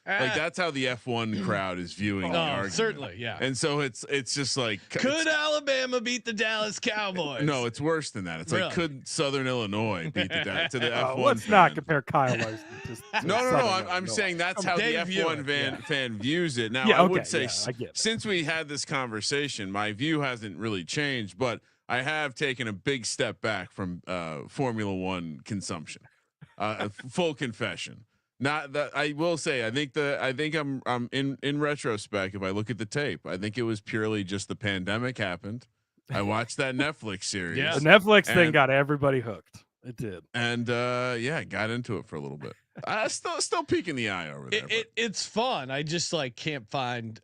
Like that's how the F1 crowd is viewing the argument. Certainly, yeah. And so it's just like, could Alabama beat the Dallas Cowboys? No, it's worse than that. It's Really? like, could Southern Illinois beat the to the F1? Let's not compare Kyle Larson to No. Southern I'm saying that's how the F1 fan views it. Now, Yeah, I okay, would say I get it. since we had this conversation, my view hasn't really changed, but I have taken a big step back from Formula One consumption. Full confession. Not that I will say. I think I'm in retrospect. If I look at the tape, I think it was purely just the pandemic happened. I watched that Netflix series. Yeah. The Netflix thing got everybody hooked. It did. And got into it for a little bit. Still peeking the eye over there. It's fun. I just can't find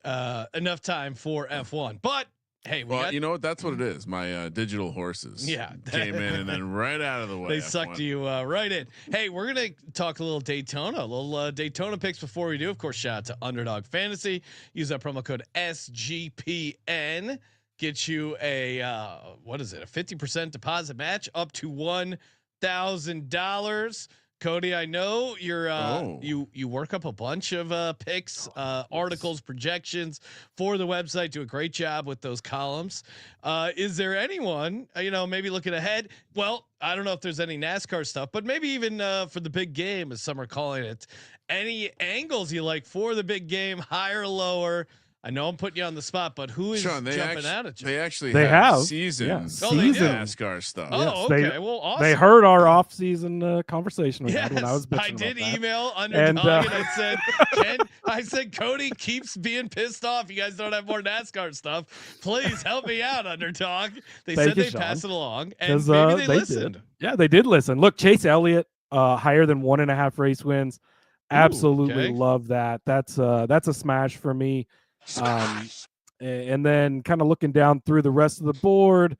enough time for F1. But hey, you know what? That's what it is. My digital horses came in and then right out of the way. They sucked you right in. Hey, we're going to talk a little Daytona picks before we do. Of course, shout out to Underdog Fantasy. Use that promo code SGPN. Get you a 50% deposit match up to $1,000. Cody, I know you're you work up a bunch of picks, articles, projections for the website. Do a great job with those columns. Is there anyone, maybe looking ahead? Well, I don't know if there's any NASCAR stuff, but maybe even for the big game, as some are calling it, any angles you like for the big game, higher or lower? I know I'm putting you on the spot, but who is jumping out at you? They actually they have season NASCAR stuff. Oh, yes, okay. Well, awesome. They heard our off-season conversation we had when I was bitching I did about that. email Underdog and I said, Cody keeps being pissed off. You guys don't have more NASCAR stuff. Please help me out, Underdog. They said they pass it along, and maybe they listened. Did. Yeah, they did listen. Look, Chase Elliott, higher than 1.5 race wins. Absolutely love that. That's a smash for me. And then kind of looking down through the rest of the board,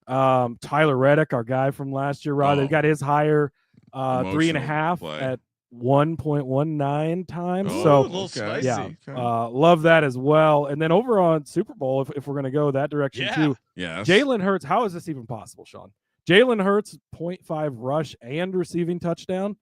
Tyler Reddick, our guy from last year, Rod, they got his higher 3.5 at 1.19 times. So a little spicy. Love that as well. And then over on Super Bowl, if we're gonna go that direction too, Jalen Hurts. How is this even possible, Sean? Jalen Hurts 0.5 rush and receiving touchdown.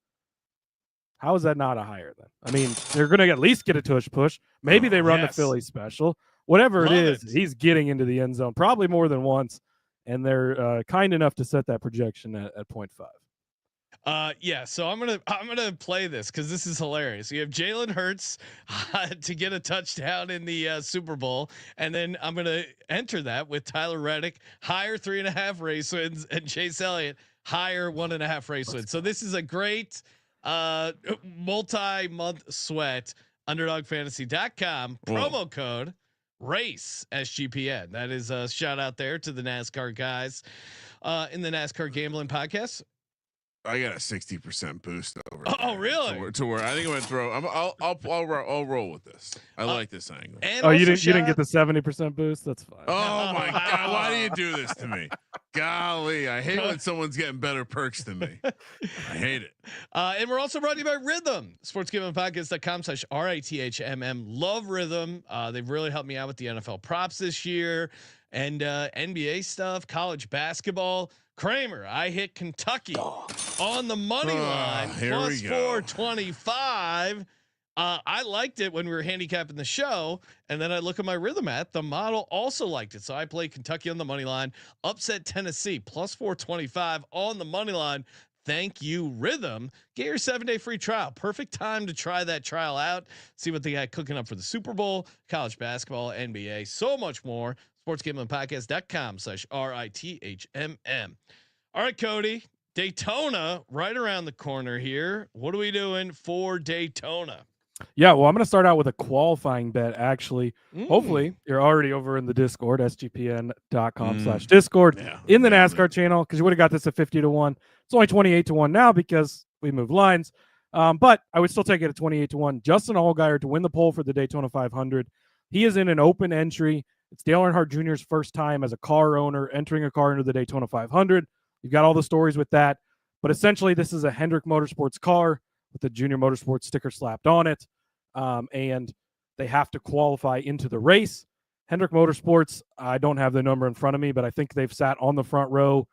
How is that not a higher then? I mean, they're going to at least get a tush push. Maybe they run the Philly special. Whatever it is, he's getting into the end zone probably more than once, and they're kind enough to set that projection at 0.5. So I'm gonna play this because this is hilarious. You have Jalen Hurts to get a touchdown in the Super Bowl, and then I'm gonna enter that with Tyler Reddick higher 3.5 race wins and Chase Elliott higher 1.5 race wins. So this is a great multi-month sweat. Underdogfantasy.com promo code race SGPN. That is a shout out there to the NASCAR guys in the NASCAR gambling podcast. I got a 60% boost over. Oh, really? To where I think I'm gonna throw. I'll roll with this. I like this angle. And you didn't get the 70% boost. That's fine. Oh my god! Why do you do this to me? Golly, I hate when someone's getting better perks than me. I hate it. And we're also brought to you by Rhythm, sportsgamblingpodcast.com/RITHMM. Love Rhythm. They've really helped me out with the NFL props this year and NBA stuff, college basketball. Kramer, I hit Kentucky on the money line plus 425. I liked it when we were handicapping the show, and then I look at my Rhythm app. The model also liked it, so I played Kentucky on the money line, upset Tennessee plus 425 on the money line. Thank you, Rhythm. Get your 7-day free trial. Perfect time to try that trial out. See what they got cooking up for the Super Bowl, college basketball, NBA, so much more. sportsgamblingpodcast.com/RITHMM. All right, Cody, Daytona right around the corner here. What are we doing for Daytona? Yeah, well, I'm going to start out with a qualifying bet, actually. Hopefully, you're already over in the Discord, sgpn.com/Discord, in the NASCAR channel, because you would have got this at 50-1. It's only 28-1 now because we moved lines. But I would still take it at 28-1. Justin Allgaier to win the pole for the Daytona 500. He is in an open entry. It's Dale Earnhardt Jr.'s first time as a car owner entering a car into the Daytona 500. You've got all the stories with that. But essentially, this is a Hendrick Motorsports car with the Junior Motorsports sticker slapped on it. And they have to qualify into the race. Hendrick Motorsports, I don't have the number in front of me, but I think they've sat on the front row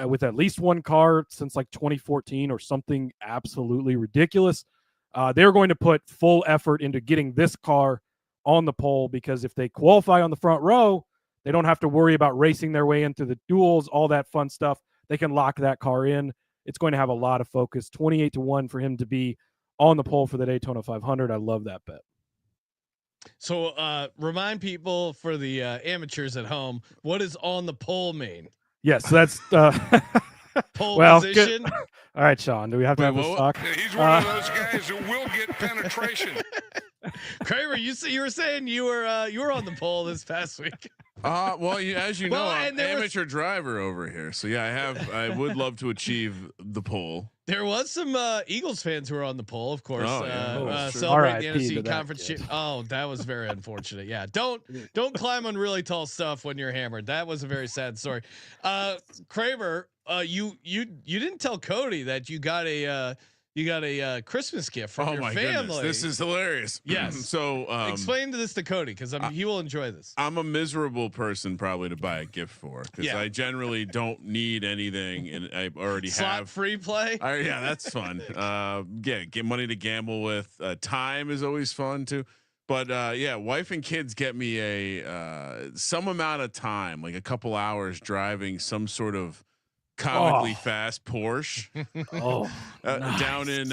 with at least one car since like 2014 or something absolutely ridiculous. They're going to put full effort into getting this car on the pole, because if they qualify on the front row, they don't have to worry about racing their way into the duels, all that fun stuff. They can lock that car in. It's going to have a lot of focus. 28-1 for him to be on the pole for the Daytona 500. I love that bet. So remind people, for the amateurs at home, what does on the pole mean? Yes, that's Pole well, position. All right, Sean, do we have to have this talk? Yeah, he's one of those guys who will get penetration. Kramer, you were saying you were on the pole this past week. Well, as you know, I'm and an amateur driver over here, so yeah, I would love to achieve the pole. There was some Eagles fans who were on the pole, of course, Oh, yeah. celebrating the RIP NFC to conference. Oh, that was very unfortunate. Yeah, don't climb on really tall stuff when you're hammered. That was a very sad story. Kramer, you didn't tell Cody that you got a Christmas gift from your family. Goodness, this is hilarious. Yes. So explain this to Cody, because he will enjoy this. I'm a miserable person probably to buy a gift for, because I generally don't need anything, and I already have free play. Yeah, that's fun. Get money to gamble with. Time is always fun too. But wife and kids get me a some amount of time, like a couple hours driving some sort of comically fast Porsche. Nice. Down in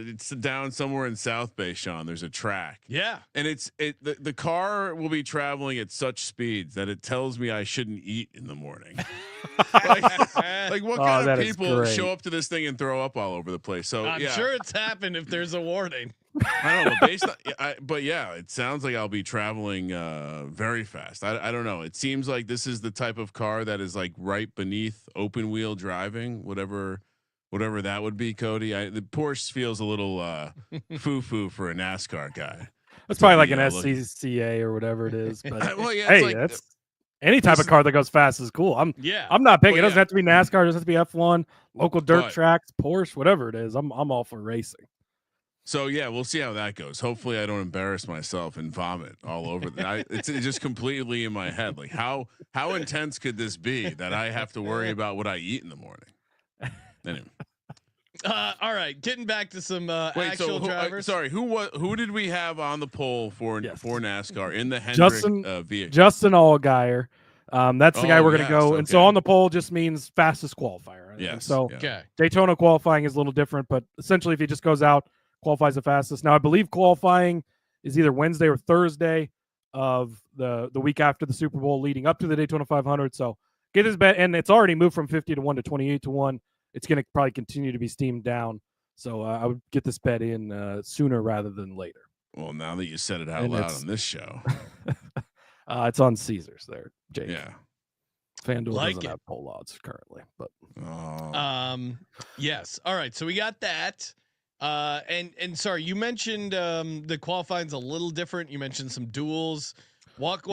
it's down somewhere in South Bay, Sean. There's a track. Yeah. And the car will be traveling at such speeds that it tells me I shouldn't eat in the morning. like what kind of people show up to this thing and throw up all over the place? So I'm sure it's happened if there's a warning. I don't know. Based on, but yeah, it sounds like I'll be traveling very fast. I don't know. It seems like this is the type of car that is like right beneath open wheel driving, whatever that would be, Cody. The Porsche feels a little foo for a NASCAR guy. It's probably like an SCCA or whatever it is. But well, yeah, hey, like, that's any type of car that goes fast is cool. I'm not big. It doesn't have to be NASCAR. It doesn't have to be F1, local dirt tracks, Porsche, whatever it is. I'm all for racing. So yeah, we'll see how that goes. Hopefully, I don't embarrass myself and vomit all over. It's just completely in my head. Like how intense could this be that I have to worry about what I eat in the morning? Anyway. All right, getting back to some actual drivers. Who did we have on the pole for NASCAR in the Hendrick vehicle? Justin Allgaier. That's the guy we're going to go. Okay. And so on the pole just means fastest qualifier. Yes. So Daytona qualifying is a little different, but essentially if he just goes out, qualifies the fastest. Now I believe qualifying is either Wednesday or Thursday of the week after the Super Bowl leading up to the Daytona 500. So get his bet, and it's already moved from 50-1 to 28-1. It's going to probably continue to be steamed down. So I would get this bet in sooner rather than later. Well, now that you said it out loud on this show. It's on Caesars there, Jake. Yeah. FanDuel doesn't have poll odds currently, but yes. All right. So we got that. And sorry, you mentioned the qualifying's a little different. You mentioned some duels. Walk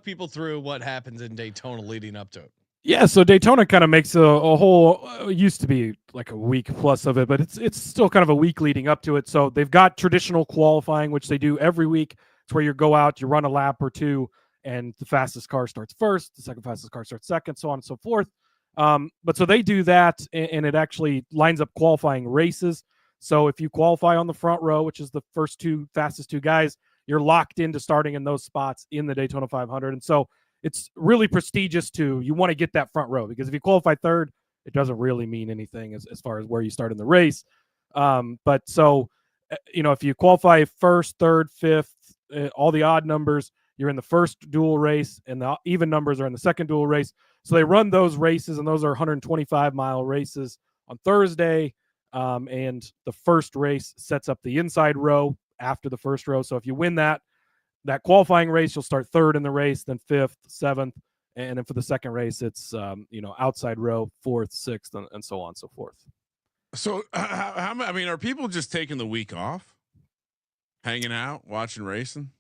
people through what happens in Daytona leading up to it. Yeah, so Daytona kind of makes a whole used to be like a week plus of it, but it's still kind of a week leading up to it. So they've got traditional qualifying, which they do every week. It's where you go out, you run a lap or two, and the fastest car starts first, the second fastest car starts second, so on and so forth. But so they do that, and it actually lines up qualifying races. So if you qualify on the front row, which is the fastest two guys, you're locked into starting in those spots in the Daytona 500. And so it's really prestigious you want to get that front row, because if you qualify third, it doesn't really mean anything as far as where you start in the race. But so, if you qualify first, third, fifth, all the odd numbers, you're in the first dual race, and the even numbers are in the second dual race. So they run those races, and those are 125-mile races on Thursday. And the first race sets up the inside row after the first row. So if you win that qualifying race, you'll start third in the race, then fifth, seventh, and then for the second race, it's outside row, fourth, sixth, and so on and so forth. So are people just taking the week off, hanging out, watching racing?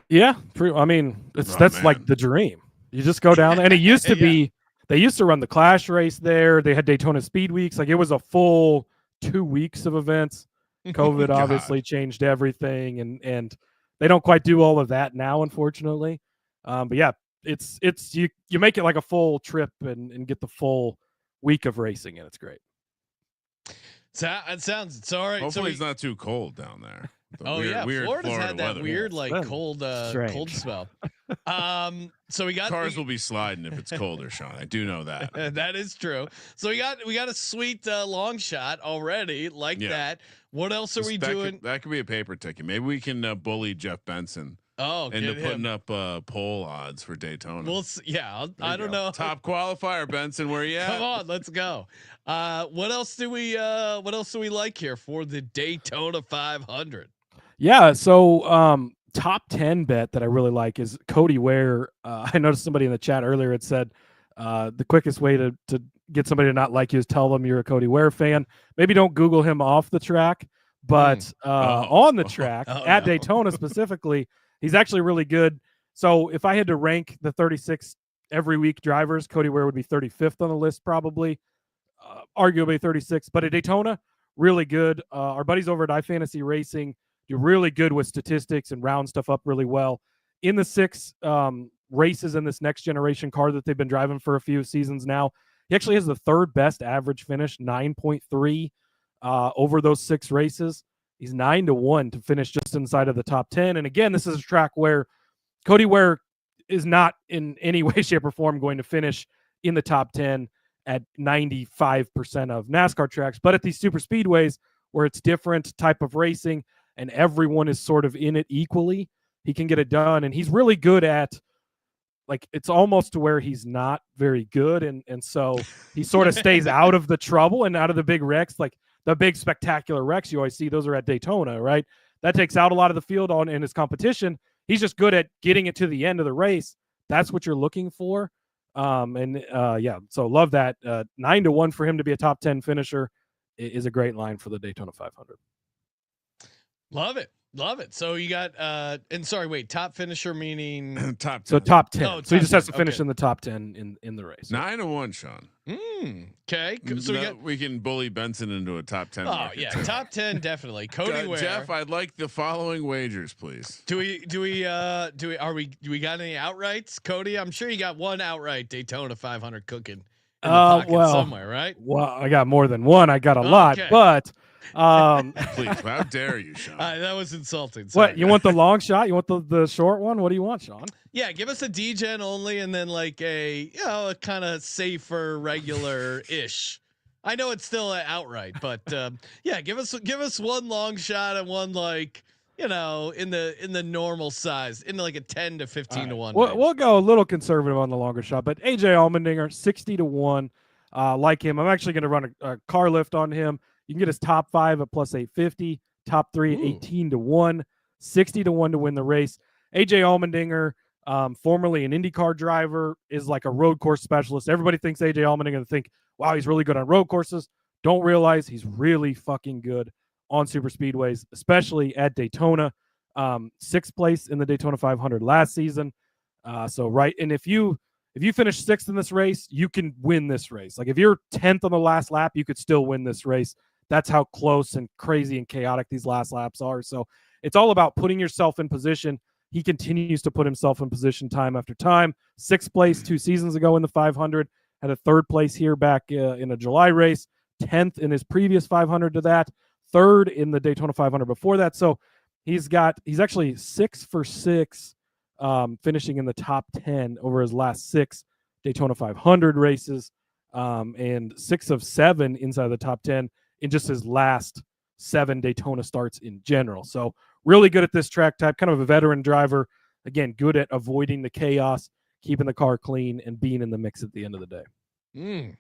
Yeah, that's like the dream. You just go down, and it used to be they used to run the Clash race there. They had Daytona Speed Weeks, like it was a full 2 weeks of events. COVID obviously changed everything, and they don't quite do all of that now, unfortunately. But yeah, it's you make it like a full trip and get the full week of racing, and it's great. It sounds it's all right. Hopefully it's not too cold down there. Florida's Florida had that weather. weird like been cold strange. smell. So we got Cars will be sliding if it's colder, Sean. I do know that. that is true. So we got a sweet long shot already like that. What else are we doing? That could be a paper ticket. Maybe we can bully Jeff Benson. Into putting up poll odds for Daytona. Well, I don't know. Top qualifier, Benson. Where you at? Come on, let's go. What else do we like here for the Daytona 500? Yeah, so top 10 bet that I really like is Cody Ware. I noticed somebody in the chat earlier had said the quickest way to get somebody to not like you is tell them you're a Cody Ware fan. Maybe don't Google him off the track, but on the track at Daytona specifically, he's actually really good. So if I had to rank the 36 every week drivers, Cody Ware would be 35th on the list, probably, arguably 36. But at Daytona, really good. Our buddies over at iFantasy Racing do really good with statistics and round stuff up really well. In the 6 races in this next generation car that they've been driving for a few seasons now, he actually has the 3rd best average finish, 9.3 over those 6 races. He's 9-1 to finish just inside of the top 10. And again, this is a track where Cody Ware is not in any way, shape, or form going to finish in the top 10 at 95% of NASCAR tracks. But at these super speedways where it's different type of racing and everyone is sort of in it equally, he can get it done. And he's really good at, like, it's almost to where he's not very good. And so he sort of stays out of the trouble and out of the big wrecks. Like the big spectacular wrecks you always see, those are at Daytona, right? That takes out a lot of the field in his competition. He's just good at getting it to the end of the race. That's what you're looking for. So love that. 9-1 for him to be a top 10 finisher is a great line for the Daytona 500. Love it. So you got top finisher meaning top 10. So top 10. Oh, so he just has to okay. finish in the top 10 in the race. 9-1, Sean. Okay. So we can bully Benson into a top 10. Oh yeah, top 10 definitely. Cody Ware. Jeff, I'd like the following wagers, please. Do we got any outrights, Cody? I'm sure you got one outright Daytona 500 cooking in the pocket somewhere, right? Well, I got more than one. I got a lot, but please, how dare you, Sean? That was insulting. Sorry. What, you want the long shot? You want the short one? What do you want, Sean? Yeah, give us a D-Gen only, and then like a kind of safer, regular-ish. I know it's still outright, but give us one long shot and one like in the normal size, in like a 10 to 15 to 1. We'll go a little conservative on the longer shot, but AJ Allmendinger 60 to 1. Like him, I'm actually going to run a car lift on him. You can get his top 5 at plus 850, top 3 at 18 to 1, 60 to 1 to win the race. AJ Allmendinger, formerly an IndyCar driver, is like a road course specialist. Everybody thinks AJ Allmendinger, think, wow, he's really good on road courses. Don't realize he's really fucking good on super speedways, especially at Daytona. 6th place in the Daytona 500 last season. And if you finish 6th in this race, you can win this race. Like if you're 10th on the last lap, you could still win this race. That's how close and crazy and chaotic these last laps are. So it's all about putting yourself in position. He continues to put himself in position time after time. 6th place 2 seasons ago in the 500, had a 3rd place here back in a July race, 10th in his previous 500 to that, 3rd in the Daytona 500 before that. So he's actually 6 for 6, finishing in the top 10 over his last 6 Daytona 500 races, and 6 of 7 inside the top 10 in just his last 7 Daytona starts in general. So really good at this track type, kind of a veteran driver. Again, good at avoiding the chaos, keeping the car clean, and being in the mix at the end of the day.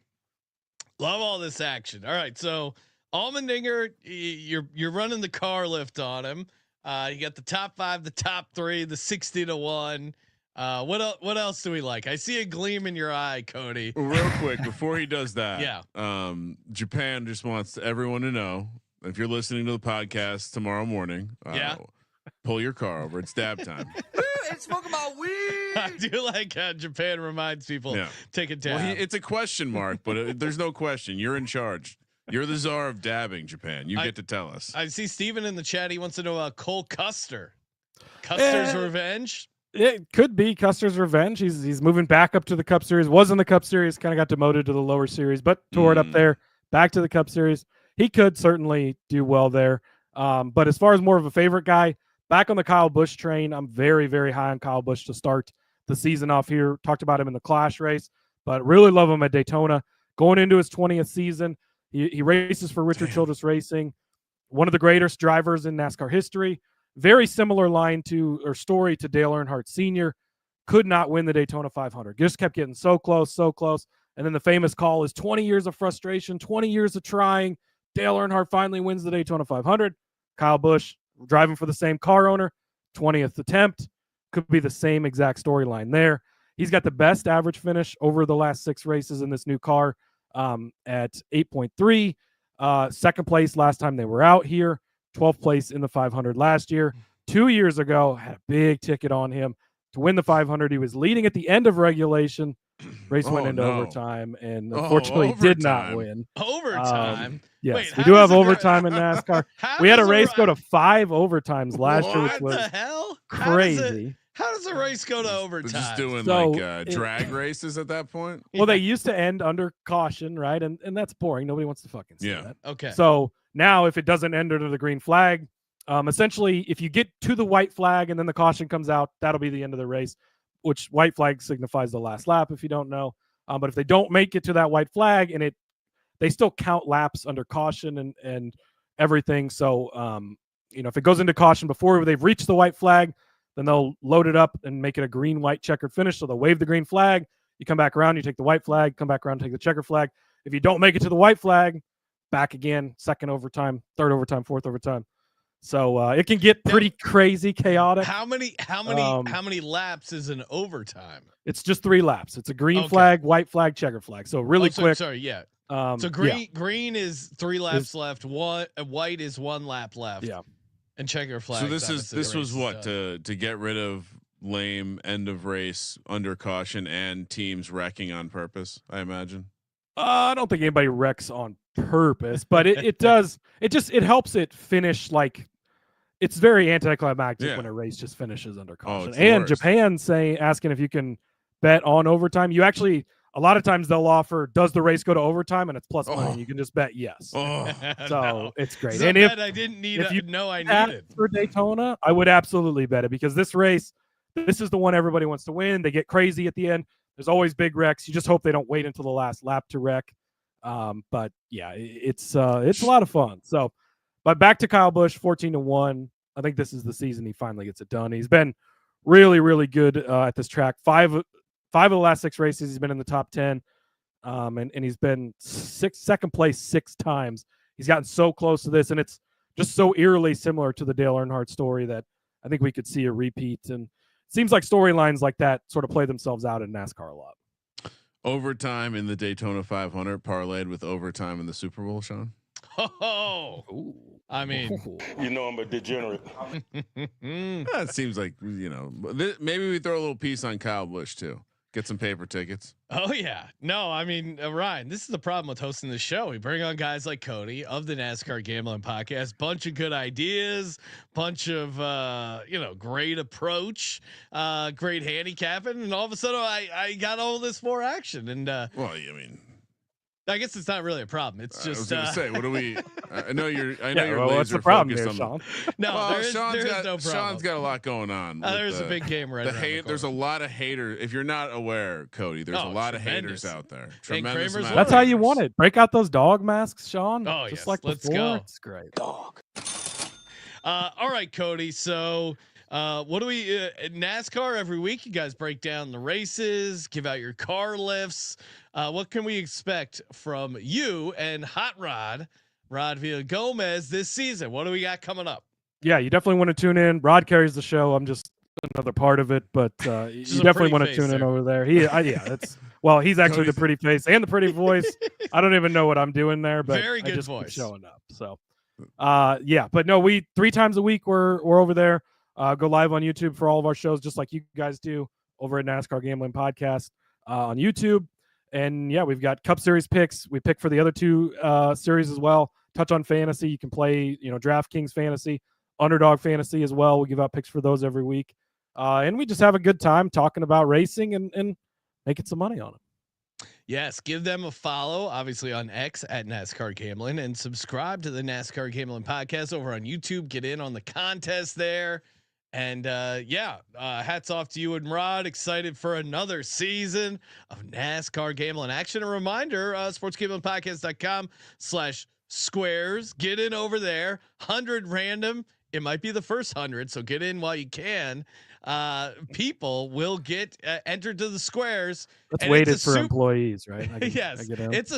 Love all this action. All right, so Allmendinger, you're running the car lift on him. You got the top 5, the top 3, the 60 to 1. What else do we like? I see a gleam in your eye, Cody. Real quick before he does that. Yeah. Japan just wants everyone to know, if you're listening to the podcast tomorrow morning, pull your car over. It's dab time. It's smoking my weed. I do like how Japan reminds people take a dab. Well, it's a question mark, but there's no question. You're in charge. You're the czar of dabbing, Japan. You get to tell us. I see Steven in the chat. He wants to know about Cole Custer. Custer's revenge. It could be Custer's revenge. He's moving back up to the Cup Series. Was in the Cup Series, kind of got demoted to the lower series, but tore it up there. Back to the Cup Series. he could certainly do well there. But as far as more of a favorite guy, back on the Kyle Busch train, I'm very, very high on Kyle Busch to start the season off here. Talked about him in the Clash race, but really love him at Daytona. Going into his 20th season, he races for Richard Childress Racing, one of the greatest drivers in NASCAR history. Very similar story to Dale Earnhardt Sr. Could not win the Daytona 500. Just kept getting so close. And then the famous call is 20 years of frustration, 20 years of trying. Dale Earnhardt finally wins the Daytona 500. Kyle Busch driving for the same car owner, 20th attempt. Could be the same exact storyline there. He's got the best average finish over the last 6 races in this new car at 8.3. Second place last time they were out here. 12th place in the 500 last year. 2 years ago, had a big ticket on him to win the 500. He was leading at the end of regulation. Race went into overtime, and unfortunately did not win. Overtime? Yes, Wait, we do have overtime in NASCAR. We had a race go to 5 overtimes last year, which was what the hell? crazy. How does a race go to overtime? They're just doing drag races at that point. Well, they used to end under caution, right? And that's boring. Nobody wants to fucking see that. Okay. So now if it doesn't end under the green flag, essentially if you get to the white flag and then the caution comes out, that'll be the end of the race, which white flag signifies the last lap if you don't know. But if they don't make it to that white flag and they still count laps under caution and everything. So, if it goes into caution before they've reached the white flag, then they'll load it up and make it a green-white checkered finish. So they'll wave the green flag. You come back around, you take the white flag, come back around, take the checker flag. If you don't make it to the white flag, back again, second overtime, third overtime, fourth overtime. So it can get pretty crazy, chaotic. How many laps is an overtime? It's just 3 laps. It's a green flag, white flag, checker flag. So really quick. Sorry, yeah. So green is 3 laps left. White is 1 lap left. Yeah. And checker flag. So this was what to get rid of lame end of race under caution and teams wrecking on purpose, I imagine. I don't think anybody wrecks on purpose, but it does. It helps it finish like it's very anticlimactic when a race just finishes under caution. And Japan asking if you can bet on overtime. You actually a lot of times they'll offer, does the race go to overtime? And it's plus money. You can just bet yes. So it's great. So and if I didn't need if you know I needed for Daytona, I would absolutely bet it because this race, this is the one everybody wants to win. They get crazy at the end. There's always big wrecks. You just hope they don't wait until the last lap to wreck. But yeah, it's a lot of fun. So, but back to Kyle Busch, 14-1. I think this is the season he finally gets it done. He's been really, really good at this track. Five of the last 6 races, he's been in the top 10. And he's been second place 6 times. He's gotten so close to this, and it's just so eerily similar to the Dale Earnhardt story that I think we could see a repeat. And it seems like storylines like that sort of play themselves out in NASCAR a lot. Overtime in the Daytona 500 parlayed with overtime in the Super Bowl, Sean. Oh, I mean, I'm a degenerate. That seems like, maybe we throw a little piece on Kyle Busch too. Get some paper tickets. Oh yeah. No, I mean, Ryan, this is the problem with hosting the show. We bring on guys like Cody of the NASCAR Gambling Podcast, bunch of good ideas, bunch of, great approach, great handicapping. And all of a sudden I got all this more action. And, I guess it's not really a problem. It's just. I was gonna say, what do we? I know you're. What's the problem here, Sean? No, there is no problem. Sean's got a lot going on. There's a big game right now. There's a lot of haters. If you're not aware, Cody, there's a lot of haters out there. Tremendous. That's how you want it. Break out those dog masks, Sean. Oh just yes. like Let's before. go. It's great. Dog. All right, Cody. So. What do we NASCAR every week? You guys break down the races, give out your car lifts. What can we expect from you and Hot Rod Villagomez this season? What do we got coming up? Yeah, you definitely want to tune in. Rod carries the show. I'm just another part of it, but you definitely want to tune in over there. He's actually the pretty face and the pretty voice. I don't even know what I'm doing there, but very good I just voice keep showing up. So, but no, we 3 times a week we're over there. Go live on YouTube for all of our shows, just like you guys do over at NASCAR Gambling Podcast on YouTube. And yeah, we've got Cup Series picks. We pick for the other 2 series as well. Touch on fantasy. You can play, DraftKings fantasy, Underdog fantasy as well. We give out picks for those every week. And we just have a good time talking about racing and making some money on it. Yes, give them a follow, obviously on X at NASCAR Gambling, and subscribe to the NASCAR Gambling podcast over on YouTube. Get in on the contest there. And hats off to you and Rod. Excited for another season of NASCAR Gambling action. A reminder, sportsgamblingpodcast.com/squares. Get in over there. 100 random. It might be the first 100, so get in while you can. People will get entered to the squares. That's weighted for employees, right? Yes, it's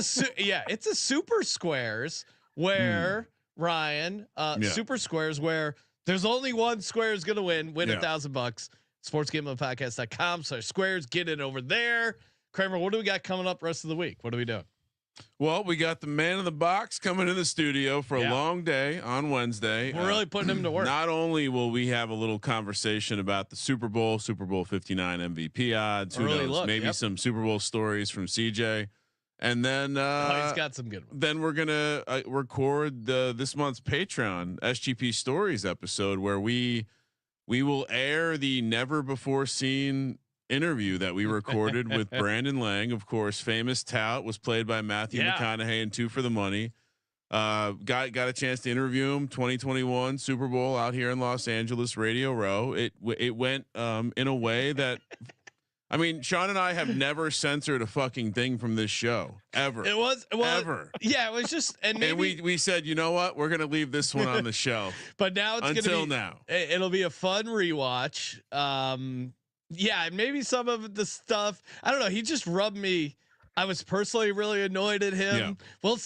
a super squares where Ryan super squares where there's only one square is going to win $1,000. Sportsgamblingpodcast.com/squares. Get it over there. Kramer, what do we got coming up rest of the week? What are we doing? Well, we got the man in the box coming in the studio for a long day on Wednesday. We're really putting him to work. Not only will we have a little conversation about the Super Bowl 59 MVP odds, who knows, maybe some Super Bowl stories from CJ. And then he's got some good ones. Then we're gonna record this month's Patreon SGP Stories episode where we will air the never before seen interview that we recorded with Brandon Lang. Of course, famous tout, was played by Matthew McConaughey in Two for the Money. Got a chance to interview him. 2021 Super Bowl out here in Los Angeles, Radio Row. It went in a way that. I mean, Sean and I have never censored a fucking thing from this show ever. It was ever. Yeah, it was just, and we said, you know what, we're gonna leave this one on the shelf. But now it's until now. It'll be a fun rewatch. And maybe some of the stuff. I don't know. He just rubbed me. I was personally really annoyed at him. Yeah.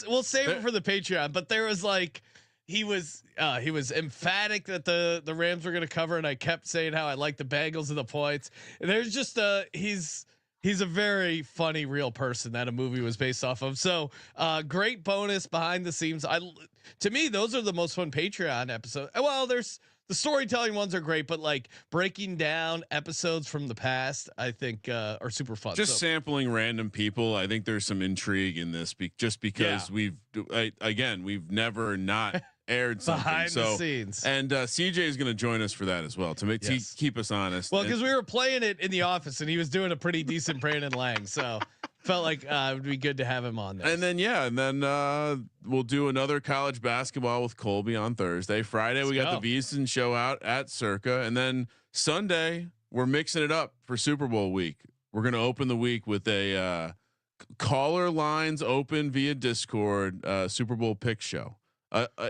We'll save it for the Patreon. But there was like. He was emphatic that the Rams were going to cover, and I kept saying how I like the Bengals and the points. And there's just he's a very funny real person that a movie was based off of. So great bonus behind the scenes. To me, those are the most fun Patreon episodes. Well, there's the storytelling ones are great, but like breaking down episodes from the past, I think are super fun. Just sampling random people. I think there's some intrigue in this just because we've never not aired something behind the scenes, and CJ is going to join us for that as well to keep us honest. Well, because we were playing it in the office and he was doing a pretty decent Brandon Lang, so felt like it would be good to have him on there. And then we'll do another college basketball with Colby on Thursday. Friday we got the Vison show out at Circa, and then Sunday we're mixing it up for Super Bowl week. We're going to open the week with a caller lines open via Discord Super Bowl pick show.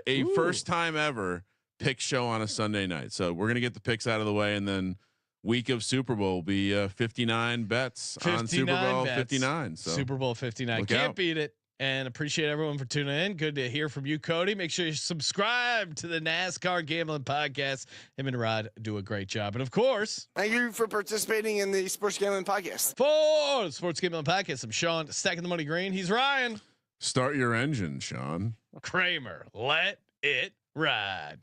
A first time ever pick show on a Sunday night. So we're going to get the picks out of the way, and then week of Super Bowl will be 59 bets on Super Bowl 59. So Super Bowl 59. Can't beat it. And appreciate everyone for tuning in. Good to hear from you, Cody. Make sure you subscribe to the NASCAR Gambling Podcast. Him and Rod do a great job. And of course, thank you for participating in the Sports Gambling Podcast. For the Sports Gambling Podcast, I'm Sean, stacking the money green. He's Ryan. Start your engine, Sean. Kramer, let it ride.